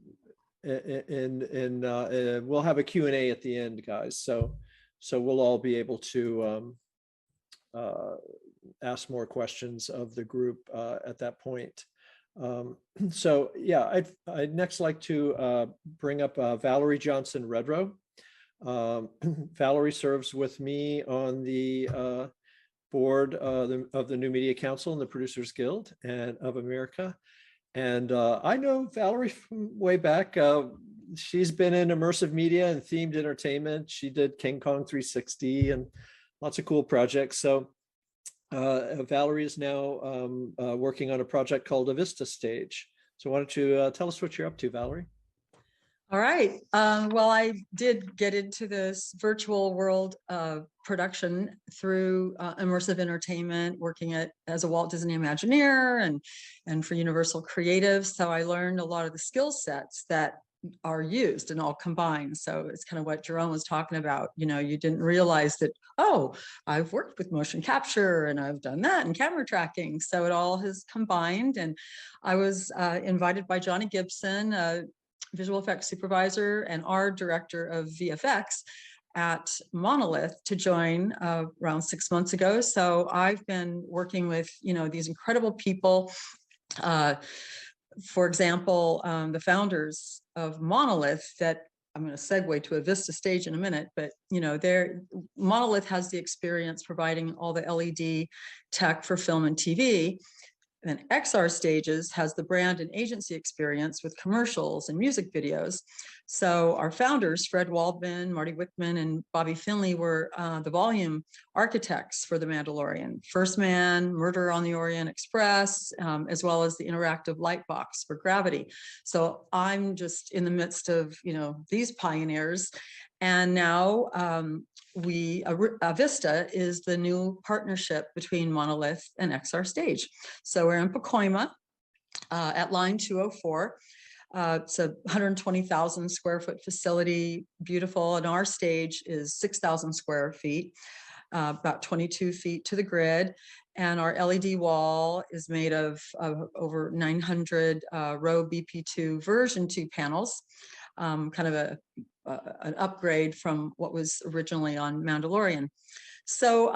we'll have a Q&A at the end, guys. So we'll all be able to ask more questions of the group at that point. So yeah, I'd next like to bring up Valerie Johnson-Redrow. Valerie serves with me on the board of the New Media Council and the Producers Guild and of America. And I know Valerie from way back. She's been in immersive media and themed entertainment. She did King Kong 360 and lots of cool projects. So Valerie is now working on a project called Vista Stage. So why don't you tell us what you're up to, Valerie? All right. Well, I did get into this virtual world production through immersive entertainment, working as a Walt Disney Imagineer and for Universal Creative. So I learned a lot of the skill sets that are used and all combined. So it's kind of what Jeroen was talking about. You know, you didn't realize that, oh, I've worked with motion capture and I've done that and camera tracking. So it all has combined. And I was invited by Johnny Gibson, visual effects supervisor and art director of VFX at Monolith, to join around 6 months ago. So I've been working with, you know, these incredible people. For example, the founders of Monolith, that I'm going to segue to a Vista Stage in a minute, but you know, Monolith has the experience providing all the LED tech for film and TV. And then XR Stages has the brand and agency experience with commercials and music videos. So our founders, Fred Waldman, Marty Wickman, and Bobby Finley, were the volume architects for The Mandalorian, First Man, Murder on the Orient Express, as well as the interactive light box for Gravity. So I'm just in the midst of, you know, these pioneers. And now Avista is the new partnership between Monolith and XR Stage. So we're in Pacoima at line 204. It's a 120,000 square foot facility, beautiful. And our stage is 6,000 square feet, about 22 feet to the grid. And our LED wall is made of over 900 row BP2 version 2 panels, kind of an upgrade from what was originally on Mandalorian. So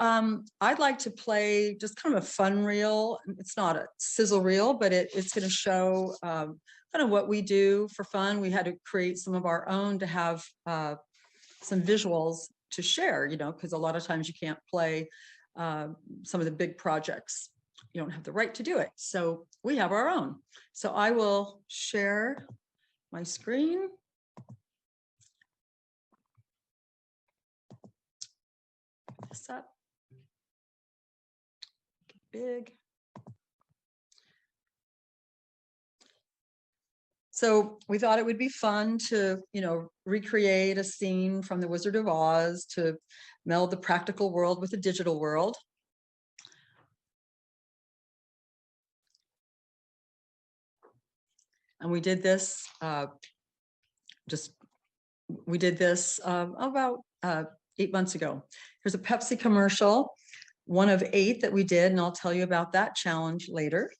I'd like to play just kind of a fun reel. It's not a sizzle reel, but it's going to show kind of what we do for fun. We had to create some of our own to have some visuals to share, you know, because a lot of times you can't play some of the big projects. You don't have the right to do it. So we have our own. So I will share my screen. This up big. So we thought it would be fun to, you know, recreate a scene from The Wizard of Oz to meld the practical world with the digital world. And we did this about 8 months ago. Here's a Pepsi commercial, one of 8 that we did, and I'll tell you about that challenge later.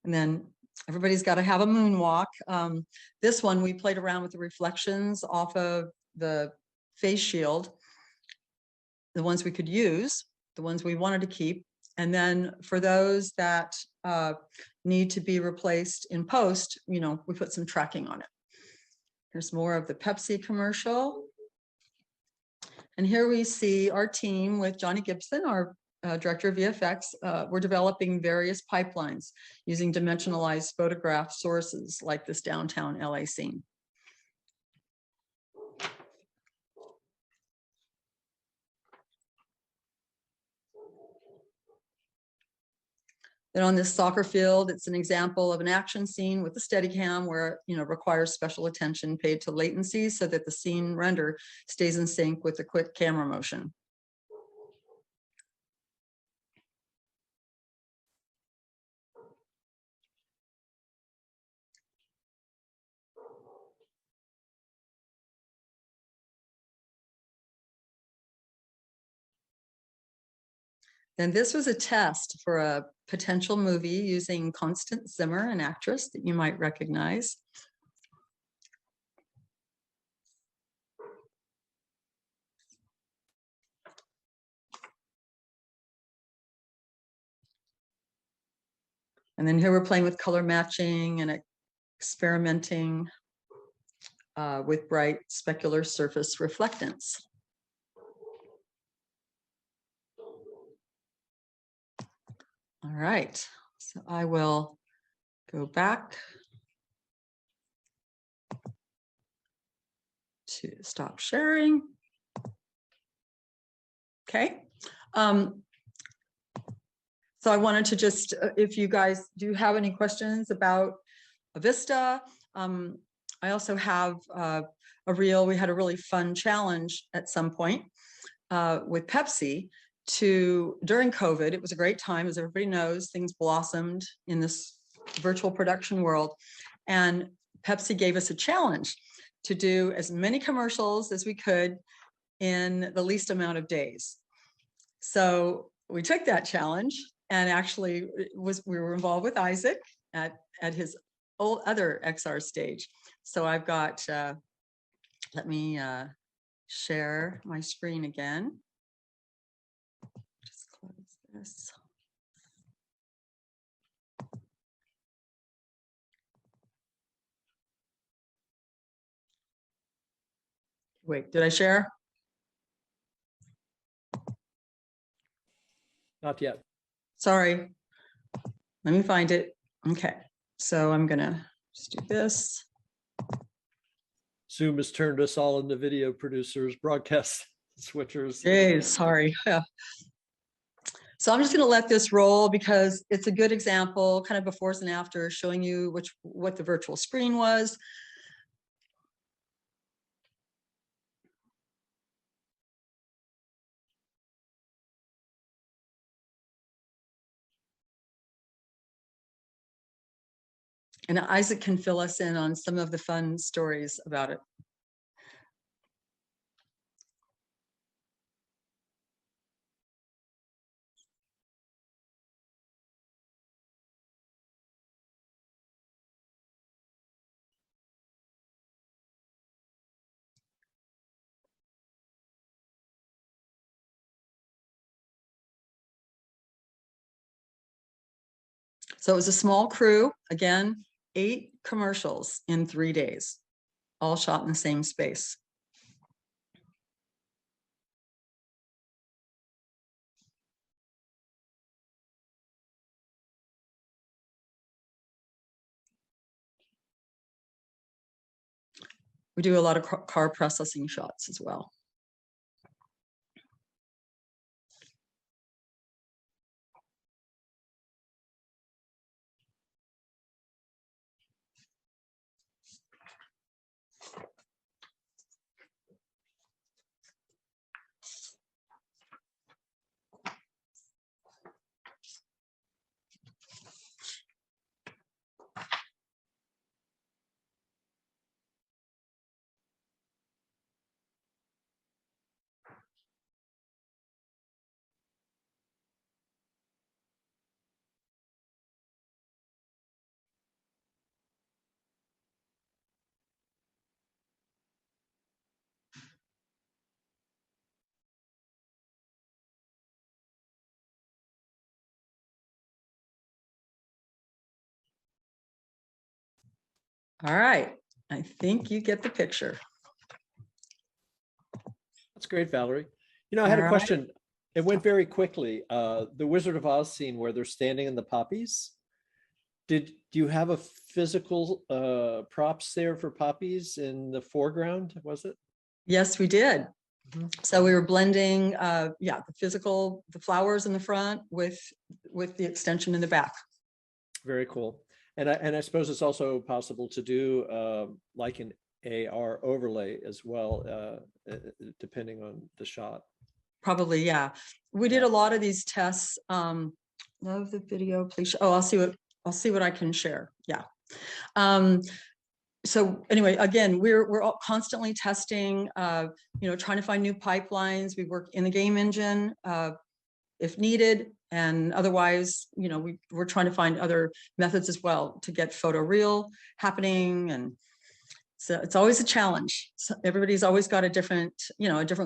And then everybody's got to have a moonwalk. This one, we played around with the reflections off of the face shield, the ones we could use, the ones we wanted to keep. And then for those that need to be replaced in post, you know, we put some tracking on it. Here's more of the Pepsi commercial. And here we see our team with Johnny Gibson, our director of VFX. We're developing various pipelines using dimensionalized photograph sources like this downtown LA scene. Then on this soccer field, it's an example of an action scene with a Steadicam where, you know, requires special attention paid to latency so that the scene render stays in sync with the quick camera motion. And this was a test for a potential movie using Constance Zimmer, an actress that you might recognize. And then here we're playing with color matching and experimenting with bright specular surface reflectance. All right, so I will go back to stop sharing. Okay. So I wanted to just, if you guys do have any questions about Avista. I also have a reel. We had a really fun challenge at some point with Pepsi during COVID. It was a great time, as everybody knows, things blossomed in this virtual production world. And Pepsi gave us a challenge to do as many commercials as we could in the least amount of days. So we took that challenge, and actually we were involved with Isaac at his other XR stage. So I've got, let me share my screen again. Just close this. Wait, did I share? Not yet. Sorry. Let me find it. Okay. So I'm gonna just do this. Zoom has turned us all into video producers, broadcast switchers. Hey, sorry. Yeah. So I'm just going to let this roll because it's a good example, kind of befores and after, showing you what the virtual screen was. And Isaac can fill us in on some of the fun stories about it. So it was a small crew, again, 8 commercials in 3 days, all shot in the same space. We do a lot of car processing shots as well. All right, I think you get the picture. That's great, Valerie. You know, I had a All question. It went very quickly. The Wizard of Oz scene where they're standing in the poppies. Do you have a physical props there for poppies in the foreground? Was it? Yes, we did. Mhm. So we were blending, the flowers in the front with the extension in the back. Very cool. And I suppose it's also possible to do like an AR overlay as well, depending on the shot. Probably, yeah. We did a lot of these tests. Love the video, please. Oh, I'll see what I can share. Yeah. So anyway, again, we're all constantly testing, trying to find new pipelines. We work in the game engine if needed, and otherwise, we're trying to find other methods as well to get photoreal happening. And so it's always a challenge. So everybody's always got a different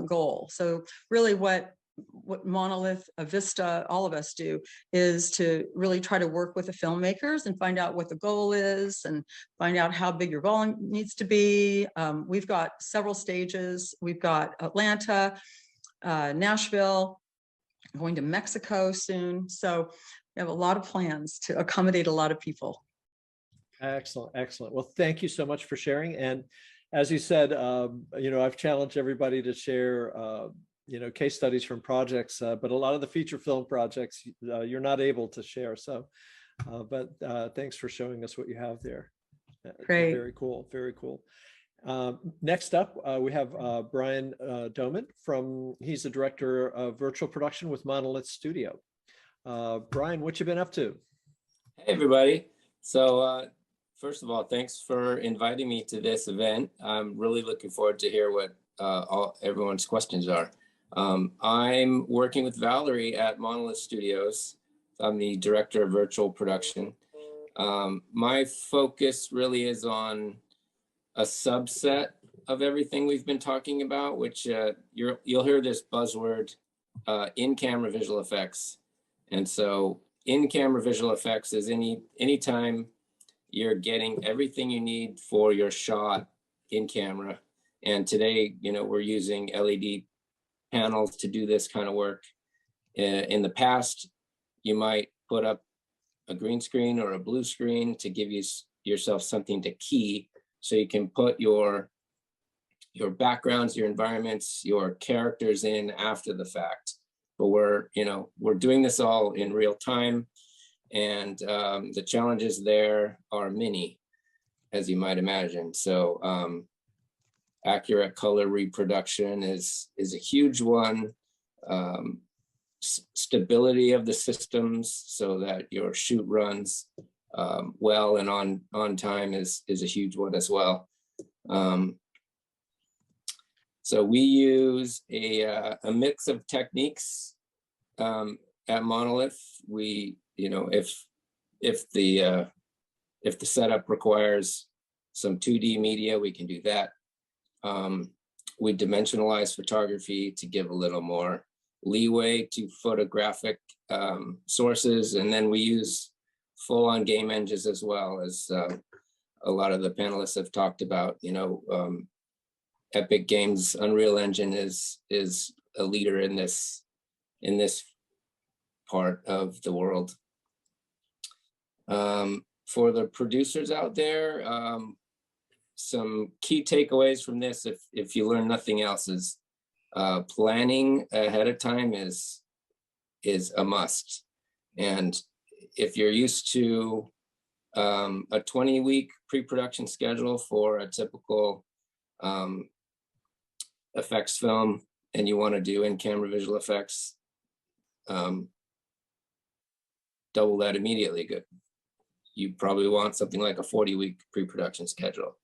goal. So really what Monolith, Avista, all of us do is to really try to work with the filmmakers and find out what the goal is and find out how big your volume needs to be. We've got several stages. We've got Atlanta, Nashville, going to Mexico soon. So we have a lot of plans to accommodate a lot of people. Excellent, excellent. Well, thank you so much for sharing. And as you said, I've challenged everybody to share case studies from projects, but a lot of the feature film projects you're not able to share. So, but thanks for showing us what you have there. Great. Very cool. Very cool. Next up, we have Brian Doman he's the director of virtual production with Monolith Studio. Brian, what you been up to? Hey, everybody. So first of all, thanks for inviting me to this event. I'm really looking forward to hear what everyone's questions are. I'm working with Valerie at Monolith Studios. I'm the director of virtual production. My focus really is on a subset of everything we've been talking about, which you'll hear this buzzword, in-camera visual effects. And so in-camera visual effects is anytime you're getting everything you need for your shot in camera. And today, we're using LED panels to do this kind of work. In the past, you might put up a green screen or a blue screen to give yourself something to key, so you can put your backgrounds, your environments, your characters in after the fact. But we're doing this all in real time, and the challenges there are many, as you might imagine. So accurate color reproduction is a huge one. Stability of the systems so that your shoot runs well and on time is a huge one as well. So we use a mix of techniques at Monolith. We, if the setup requires some 2D media, we can do that. We dimensionalize photography to give a little more leeway to photographic sources, and then we use full-on game engines as well, as a lot of the panelists have talked about. Epic Games Unreal Engine is a leader in this part of the world. For the producers out there, some key takeaways from this, if you learn nothing else, is planning ahead of time is a must. And if you're used to a 20-week pre-production schedule for a typical effects film, and you want to do in-camera visual effects, double that immediately good. You probably want something like a 40-week pre-production schedule.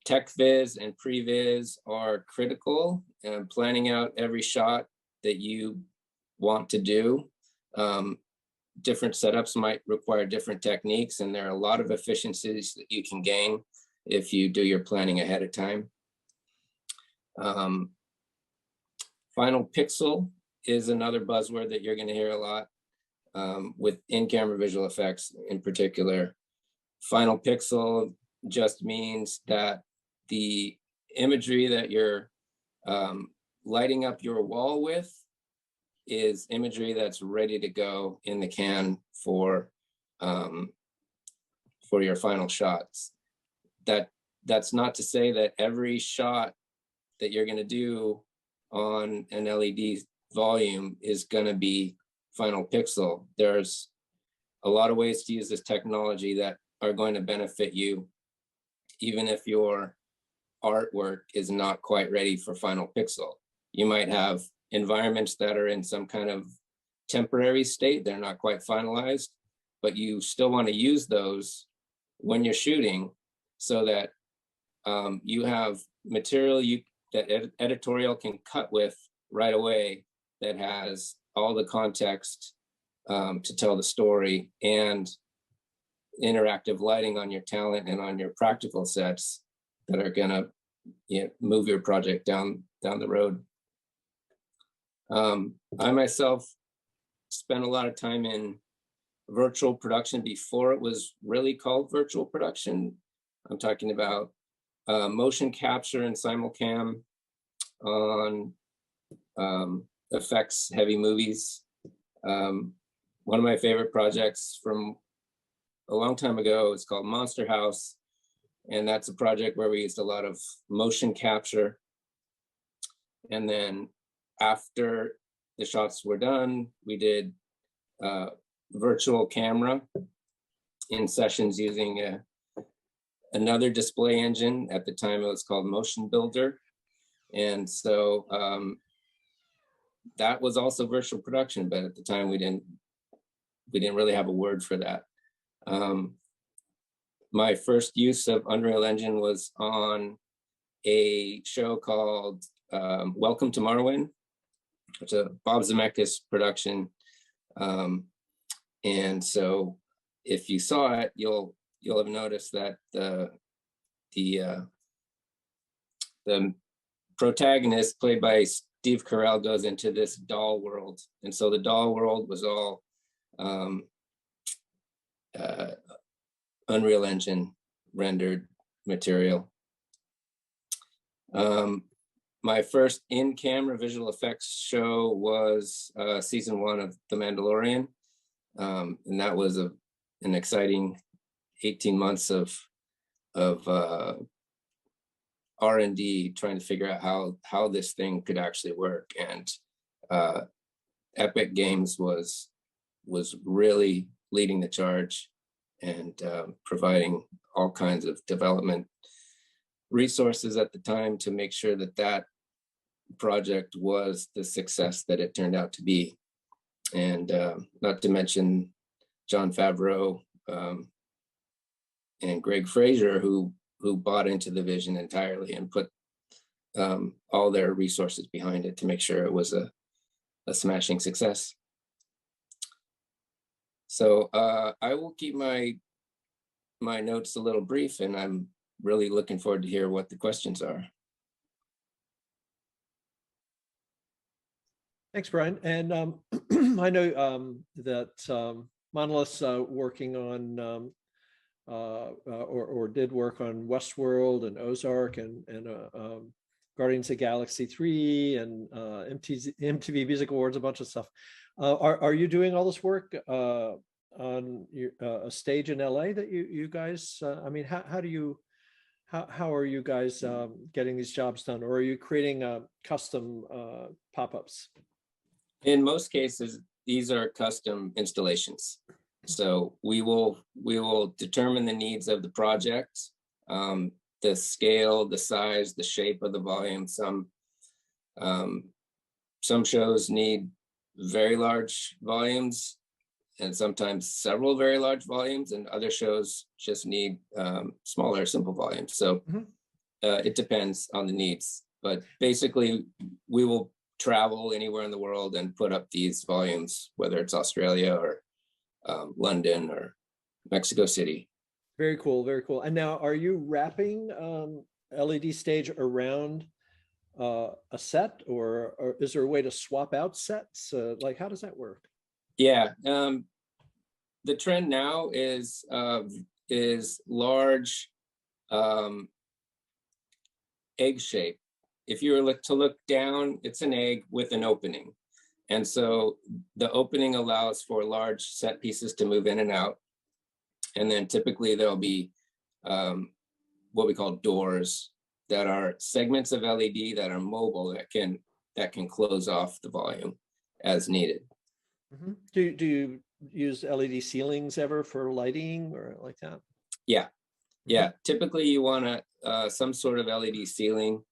Tech viz and pre-viz are critical, and planning out every shot that you want to do. Different setups might require different techniques, and there are a lot of efficiencies that you can gain if you do your planning ahead of time. Final pixel is another buzzword that you're going to hear a lot with in-camera visual effects in particular. Final pixel just means that the imagery that you're lighting up your wall with is imagery that's ready to go in the can for your final shots. That's not to say that every shot that you're going to do on an LED volume is going to be final pixel. There's a lot of ways to use this technology that are going to benefit you, even if your artwork is not quite ready for final pixel. You might have environments that are in some kind of temporary state, they're not quite finalized, but you still want to use those when you're shooting, so that you have material that editorial can cut with right away, that has all the context to tell the story, and interactive lighting on your talent and on your practical sets that are gonna move your project down the road. I myself spent a lot of time in virtual production before it was really called virtual production. I'm talking about motion capture and simulcam on effects heavy movies. One of my favorite projects from a long time ago is called Monster House, and that's a project where we used a lot of motion capture. And then after the shots were done, we did virtual camera in sessions using another display engine. At the time, it was called Motion Builder. And so that was also virtual production, but at the time we didn't really have a word for that. My first use of Unreal Engine was on a show called Welcome to Morrowind. It's a Bob Zemeckis production. And so if you saw it, you'll have noticed that the protagonist, played by Steve Carell, goes into this doll world. And so the doll world was all Unreal Engine rendered material. My first in-camera visual effects show was season 1 of The Mandalorian. And that was an exciting 18 months of R&D trying to figure out how this thing could actually work. And Epic Games was really leading the charge and providing all kinds of development resources at the time to make sure that that project was the success that it turned out to be. And not to mention Jon Favreau and Greg Fraser, who bought into the vision entirely and put all their resources behind it to make sure it was a smashing success. So I will keep my notes a little brief, and I'm really looking forward to hear what the questions are. Thanks, Brian. And I know that Monolith's working on or did work on Westworld and Ozark and Guardians of Galaxy 3 and MTV Music Awards, a bunch of stuff. Are you doing all this work on a stage in LA that you guys? I mean, how are you guys getting these jobs done, or are you creating custom pop-ups? In most cases, these are custom installations. So we will determine the needs of the project, the scale, the size, the shape of the volume. Some shows need very large volumes, and sometimes several very large volumes, and other shows just need smaller, simple volumes. So it depends on the needs. But basically, we will travel anywhere in the world and put up these volumes, whether it's Australia or London or Mexico City. Very cool, very cool. And now, are you wrapping LED stage around a set, or is there a way to swap out sets? Like, how does that work? Yeah, the trend now is large egg shape. If you were to look down, it's an egg with an opening. And so the opening allows for large set pieces to move in and out. And then typically there'll be what we call doors that are segments of LED that are mobile that can close off the volume as needed. Mm-hmm. Do you use LED ceilings ever for lighting or like that? Yeah. Yeah. Mm-hmm. Typically you want some sort of LED ceiling.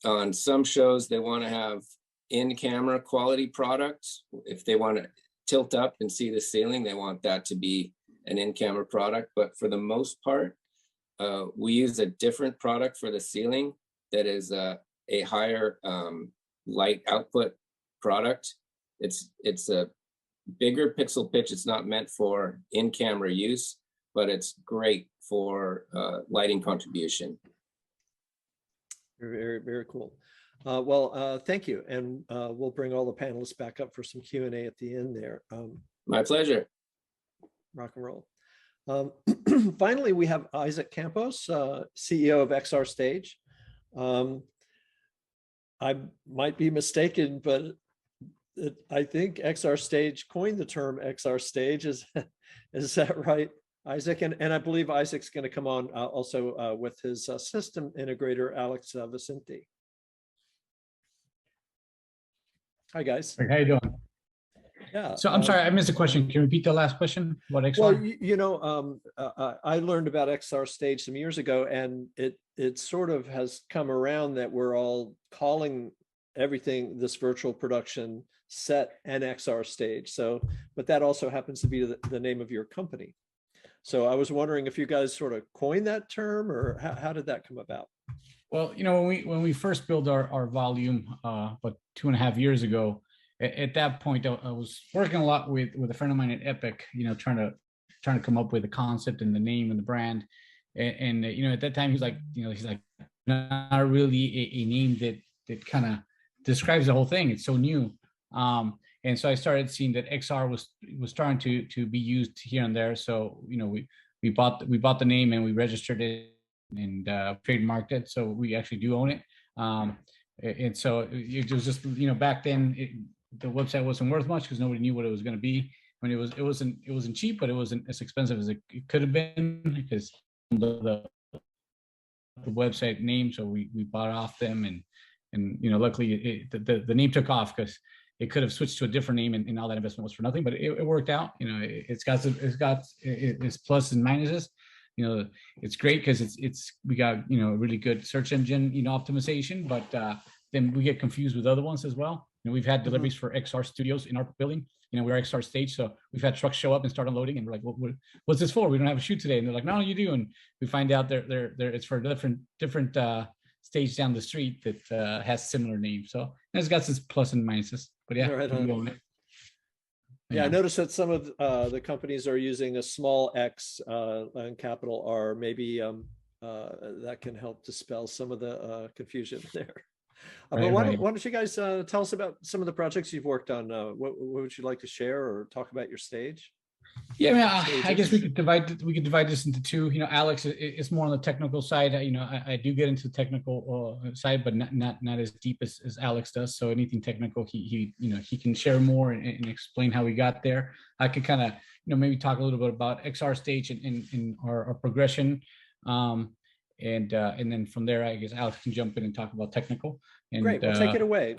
On some shows, they want to have in-camera quality products. If they want to tilt up and see the ceiling, they want that to be an in-camera product. But for the most part, we use a different product for the ceiling that is a higher light output product. It's a bigger pixel pitch. It's not meant for in-camera use, but it's great for lighting contribution. Very, very cool. Well, thank you. And we'll bring all the panelists back up for some Q&A at the end there. My pleasure. Rock and roll. Finally, we have Isaac Campos, CEO of XR Stage. I might be mistaken, but I think XR Stage coined the term XR Stage. Is that right, Isaac? And I believe Isaac's going to come on also with his system integrator, Alex Vicente. Hi, guys. How you doing? Yeah. So I'm sorry, I missed the question. Can you repeat the last question? What XR? Well, I learned about XR Stage some years ago, and it sort of has come around that we're all calling everything this virtual production set an XR Stage. So, but that also happens to be the name of your company. So I was wondering if you guys sort of coined that term, or how did that come about? Well, when we first built our volume, about 2.5 years ago, at that point, I was working a lot with a friend of mine at Epic, trying to come up with a concept and the name and the brand. And at that time, he's like, not really a name that kind of describes the whole thing. It's so new. And so I started seeing that XR was starting to be used here and there. So, we bought the name and we registered it and trademarked it. So we actually do own it. And so it was just, back then the website wasn't worth much because nobody knew what it was going to be. I mean, it wasn't cheap, but it wasn't as expensive as it could have been because the website name. So we bought off them, and luckily the name took off because it could have switched to a different name and all that investment was for nothing. But it worked out. It's got its pluses and minuses. It's great because we got a really good search engine optimization, but then we get confused with other ones as well. We've had deliveries for XR studios in our building. We're XR Stage, so we've had trucks show up and start unloading, and we're like, what's this for? We don't have a shoot today. And they're like, no, you do. And we find out it's for a different stage down the street that has similar names. So it's got its plus and minuses. But yeah, Right we own it. Yeah, I noticed that some of the companies are using a small X and capital R. Maybe that can help dispel some of the confusion there. But why don't you guys tell us about some of the projects you've worked on? What would you like to share or talk about your stage? Yeah, I guess we could divide this into two. Alex is more on the technical side. I do get into the technical side, but not as deep as Alex does. So anything technical, he can share more and explain how we got there. I could kind of maybe talk a little bit about XR Stage and our progression. And then from there, I guess Alex can jump in and talk about technical. And, Great, well, take it away.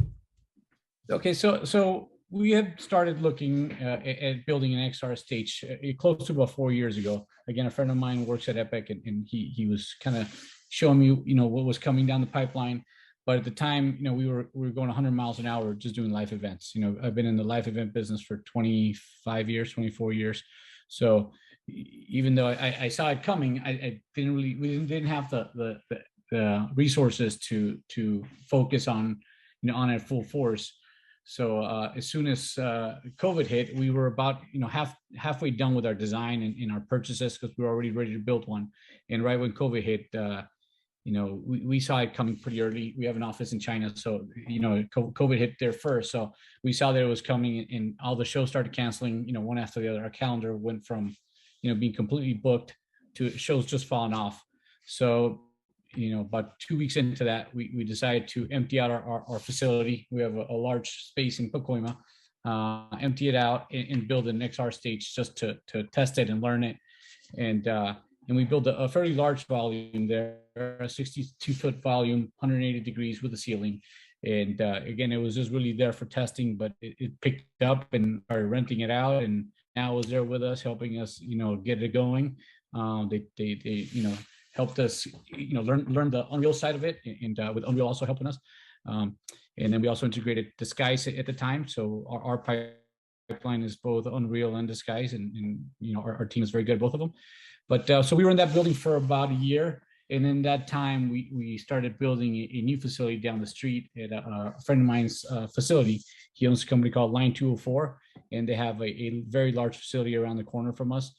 Okay, so we had started looking at building an XR Stage close to about 4 years ago. Again, a friend of mine works at Epic, and he was kind of showing me what was coming down the pipeline. But at the time, we were going 100 miles an hour just doing live events. I've been in the live event business for 24 years. So even though I saw it coming, we didn't have the resources to focus on it full force. So as soon as COVID hit, we were about halfway done with our design and our purchases because we were already ready to build one. And right when COVID hit, we saw it coming pretty early. We have an office in China, so COVID hit there first. So we saw that it was coming, and all the shows started canceling. One after the other. Our calendar went from being completely booked to shows just falling off. So about 2 weeks into that, we decided to empty out our facility. We have a large space in Pacoima, empty it out and build an XR Stage just to test it and learn it. And we built a fairly large volume there, a 62-foot volume, 180 degrees with a ceiling. And again, it was just really there for testing, but it picked up and started renting it out. And now it was there with us, helping us, get it going. They helped us, learn the Unreal side of it, and with Unreal also helping us. And then we also integrated Disguise at the time. So our pipeline is both Unreal and Disguise, and our team is very good at both of them. But so we were in that building for about a year. And in that time, we started building a new facility down the street at a friend of mine's facility. He owns a company called Line 204, and they have a very large facility around the corner from us.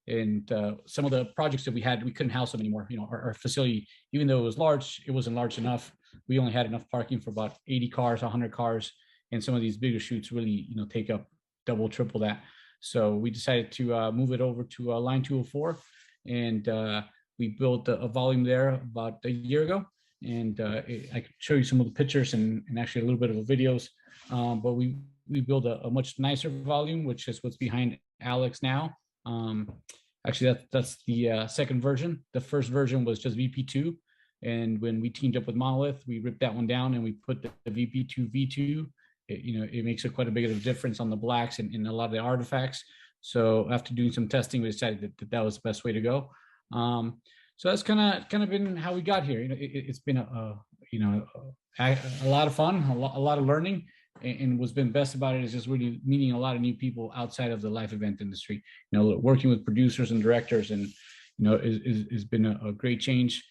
And some of the projects that we had, we couldn't house them anymore. Our facility, even though it was large, it wasn't large enough. We only had enough parking for about 80 cars, 100 cars. And some of these bigger shoots really, take up double, triple that. So we decided to move it over to Line 204. And we built a volume there about a year ago. And I could show you some of the pictures and actually a little bit of the videos. But we built a much nicer volume, which is what's behind Alex now. Actually, that's the second version. The first version was just VP2. And when we teamed up with Monolith, we ripped that one down and we put the VP2 V2 it makes quite a big of a difference on the blacks and in a lot of the artifacts. So after doing some testing, we decided that was the best way to go. So that's kind of been how we got here. It's been a lot of fun, a lot of learning. And what's been best about it is just really meeting a lot of new people outside of the live event industry. Working with producers and directors, and has been a great change.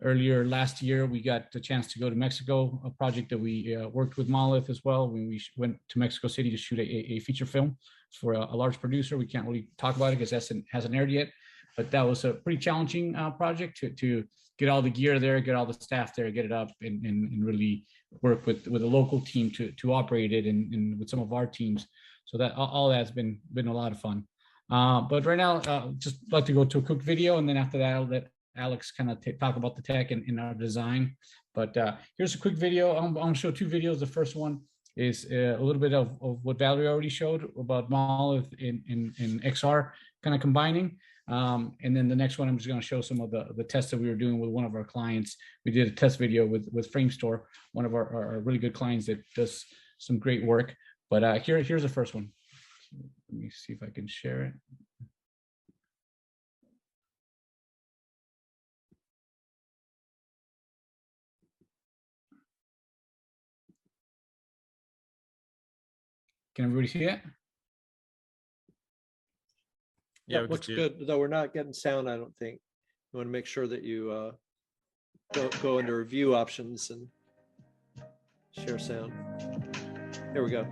Earlier last year, we got the chance to go to Mexico, a project that we worked with Monolith as well. When we went to Mexico City to shoot a feature film for a large producer. We can't really talk about it because that hasn't aired yet, but that was a pretty challenging project to get all the gear there, get all the staff there, get it up, and really work with a local team to operate it, and with some of our teams. So that all that's been a lot of fun. But right now, just like to go to a quick video, and then after that, I'll let Alex kind of talk about the tech and our design. But here's a quick video. I'm going to show two videos. The first one is a little bit of what Valerie already showed about Monolith in XR kind of combining. And then the next one, I'm just going to show some of the tests that we were doing with one of our clients. We did a test video with Framestore, one of our really good clients that does some great work. But here's the first one. Let me see if I can share it. Can everybody see it? Yeah, it looks good, though we're not getting sound, I don't think. You want to make sure that you go into review options and share sound. Here we go.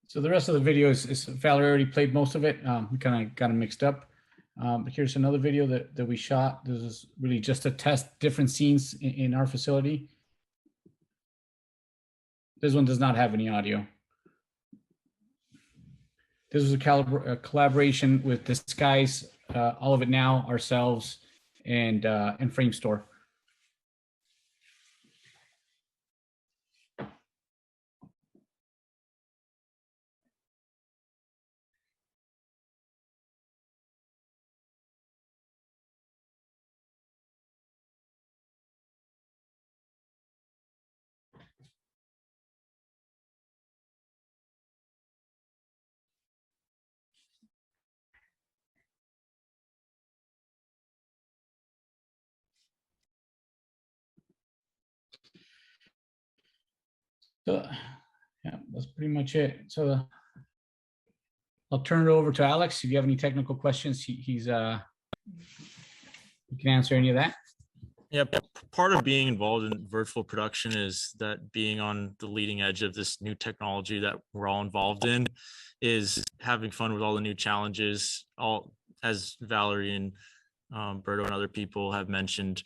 So the rest of the video is Valerie already played most of it. We kind of got them mixed up. Here's another video that we shot. This is really just to test different scenes in our facility. This one does not have any audio. This was a collaboration with Disguise, All of It Now, ourselves, and Framestore. So yeah, that's pretty much it. So I'll turn it over to Alex. If you have any technical questions, he can answer any of that. Yeah, part of being involved in virtual production is that being on the leading edge of this new technology that we're all involved in is having fun with all the new challenges. All, as Valerie and Berto and other people have mentioned,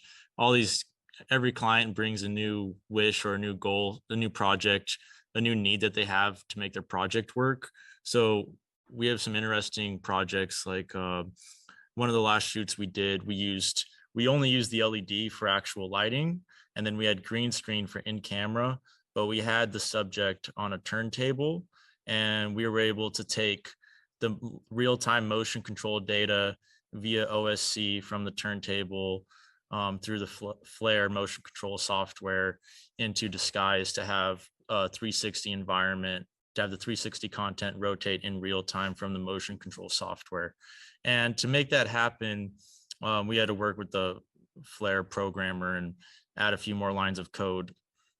every client brings a new wish or a new goal, a new project, a new need that they have to make their project work. So we have some interesting projects, like one of the last shoots we did, we only used the LED for actual lighting, and then we had green screen for in camera, but we had the subject on a turntable, and we were able to take the real-time motion control data via OSC from the turntable through the Flare motion control software into Disguise to have a 360 environment, to have the 360 content rotate in real time from the motion control software. And to make that happen, we had to work with the Flare programmer and add a few more lines of code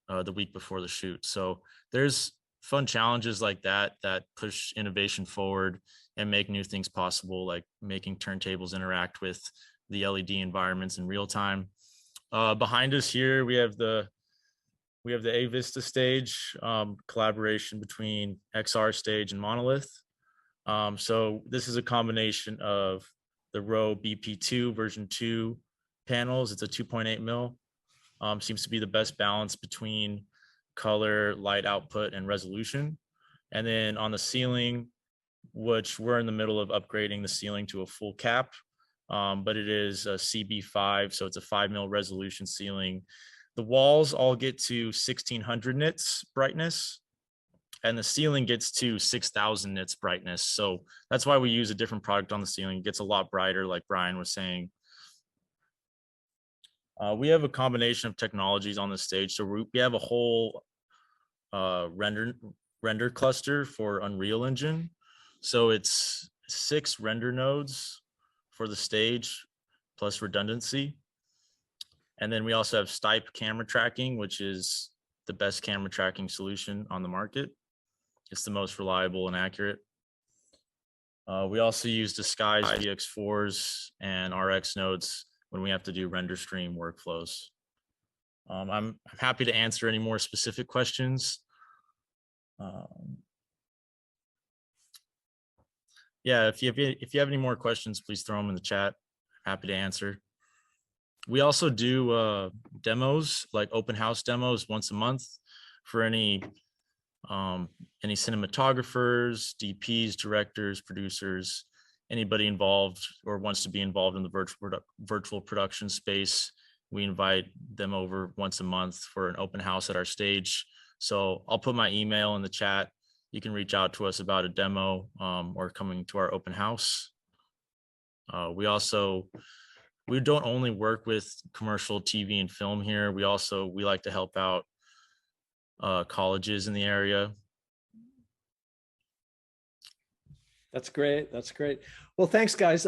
the week before the shoot. So there's fun challenges like that push innovation forward and make new things possible, like making turntables interact with the LED environments in real time. Behind us here, we have the Vista Stage, collaboration between XR Stage and Monolith. So this is a combination of the Row BP2 version 2 panels. It's a 2.8 mil seems to be the best balance between color, light output, and resolution. And then on the ceiling, which we're in the middle of upgrading the ceiling to a full cap, but it is a CB5, so it's a 5 mil resolution ceiling. The walls all get to 1600 nits brightness, and the ceiling gets to 6000 nits brightness. So that's why we use a different product on the ceiling. It gets a lot brighter, like Brian was saying. We have a combination of technologies on the stage. So we have a whole render cluster for Unreal Engine. So it's 6 render nodes for the stage plus redundancy. And then we also have Stipe camera tracking, which is the best camera tracking solution on the market. It's the most reliable and accurate. We also use Disguise VX4s and RX nodes when we have to do render stream workflows. I'm happy to answer any more specific questions. Yeah, if you have any more questions, please throw them in the chat. Happy to answer. We also do demos, like open house demos once a month for any cinematographers, DPs, directors, producers, anybody involved or wants to be involved in the virtual production space. We invite them over once a month for an open house at our stage. So I'll put my email in the chat. You can reach out to us about a demo or coming to our open house. We don't only work with commercial TV and film here. We like to help out colleges in the area. That's great. That's great. Well, thanks, guys.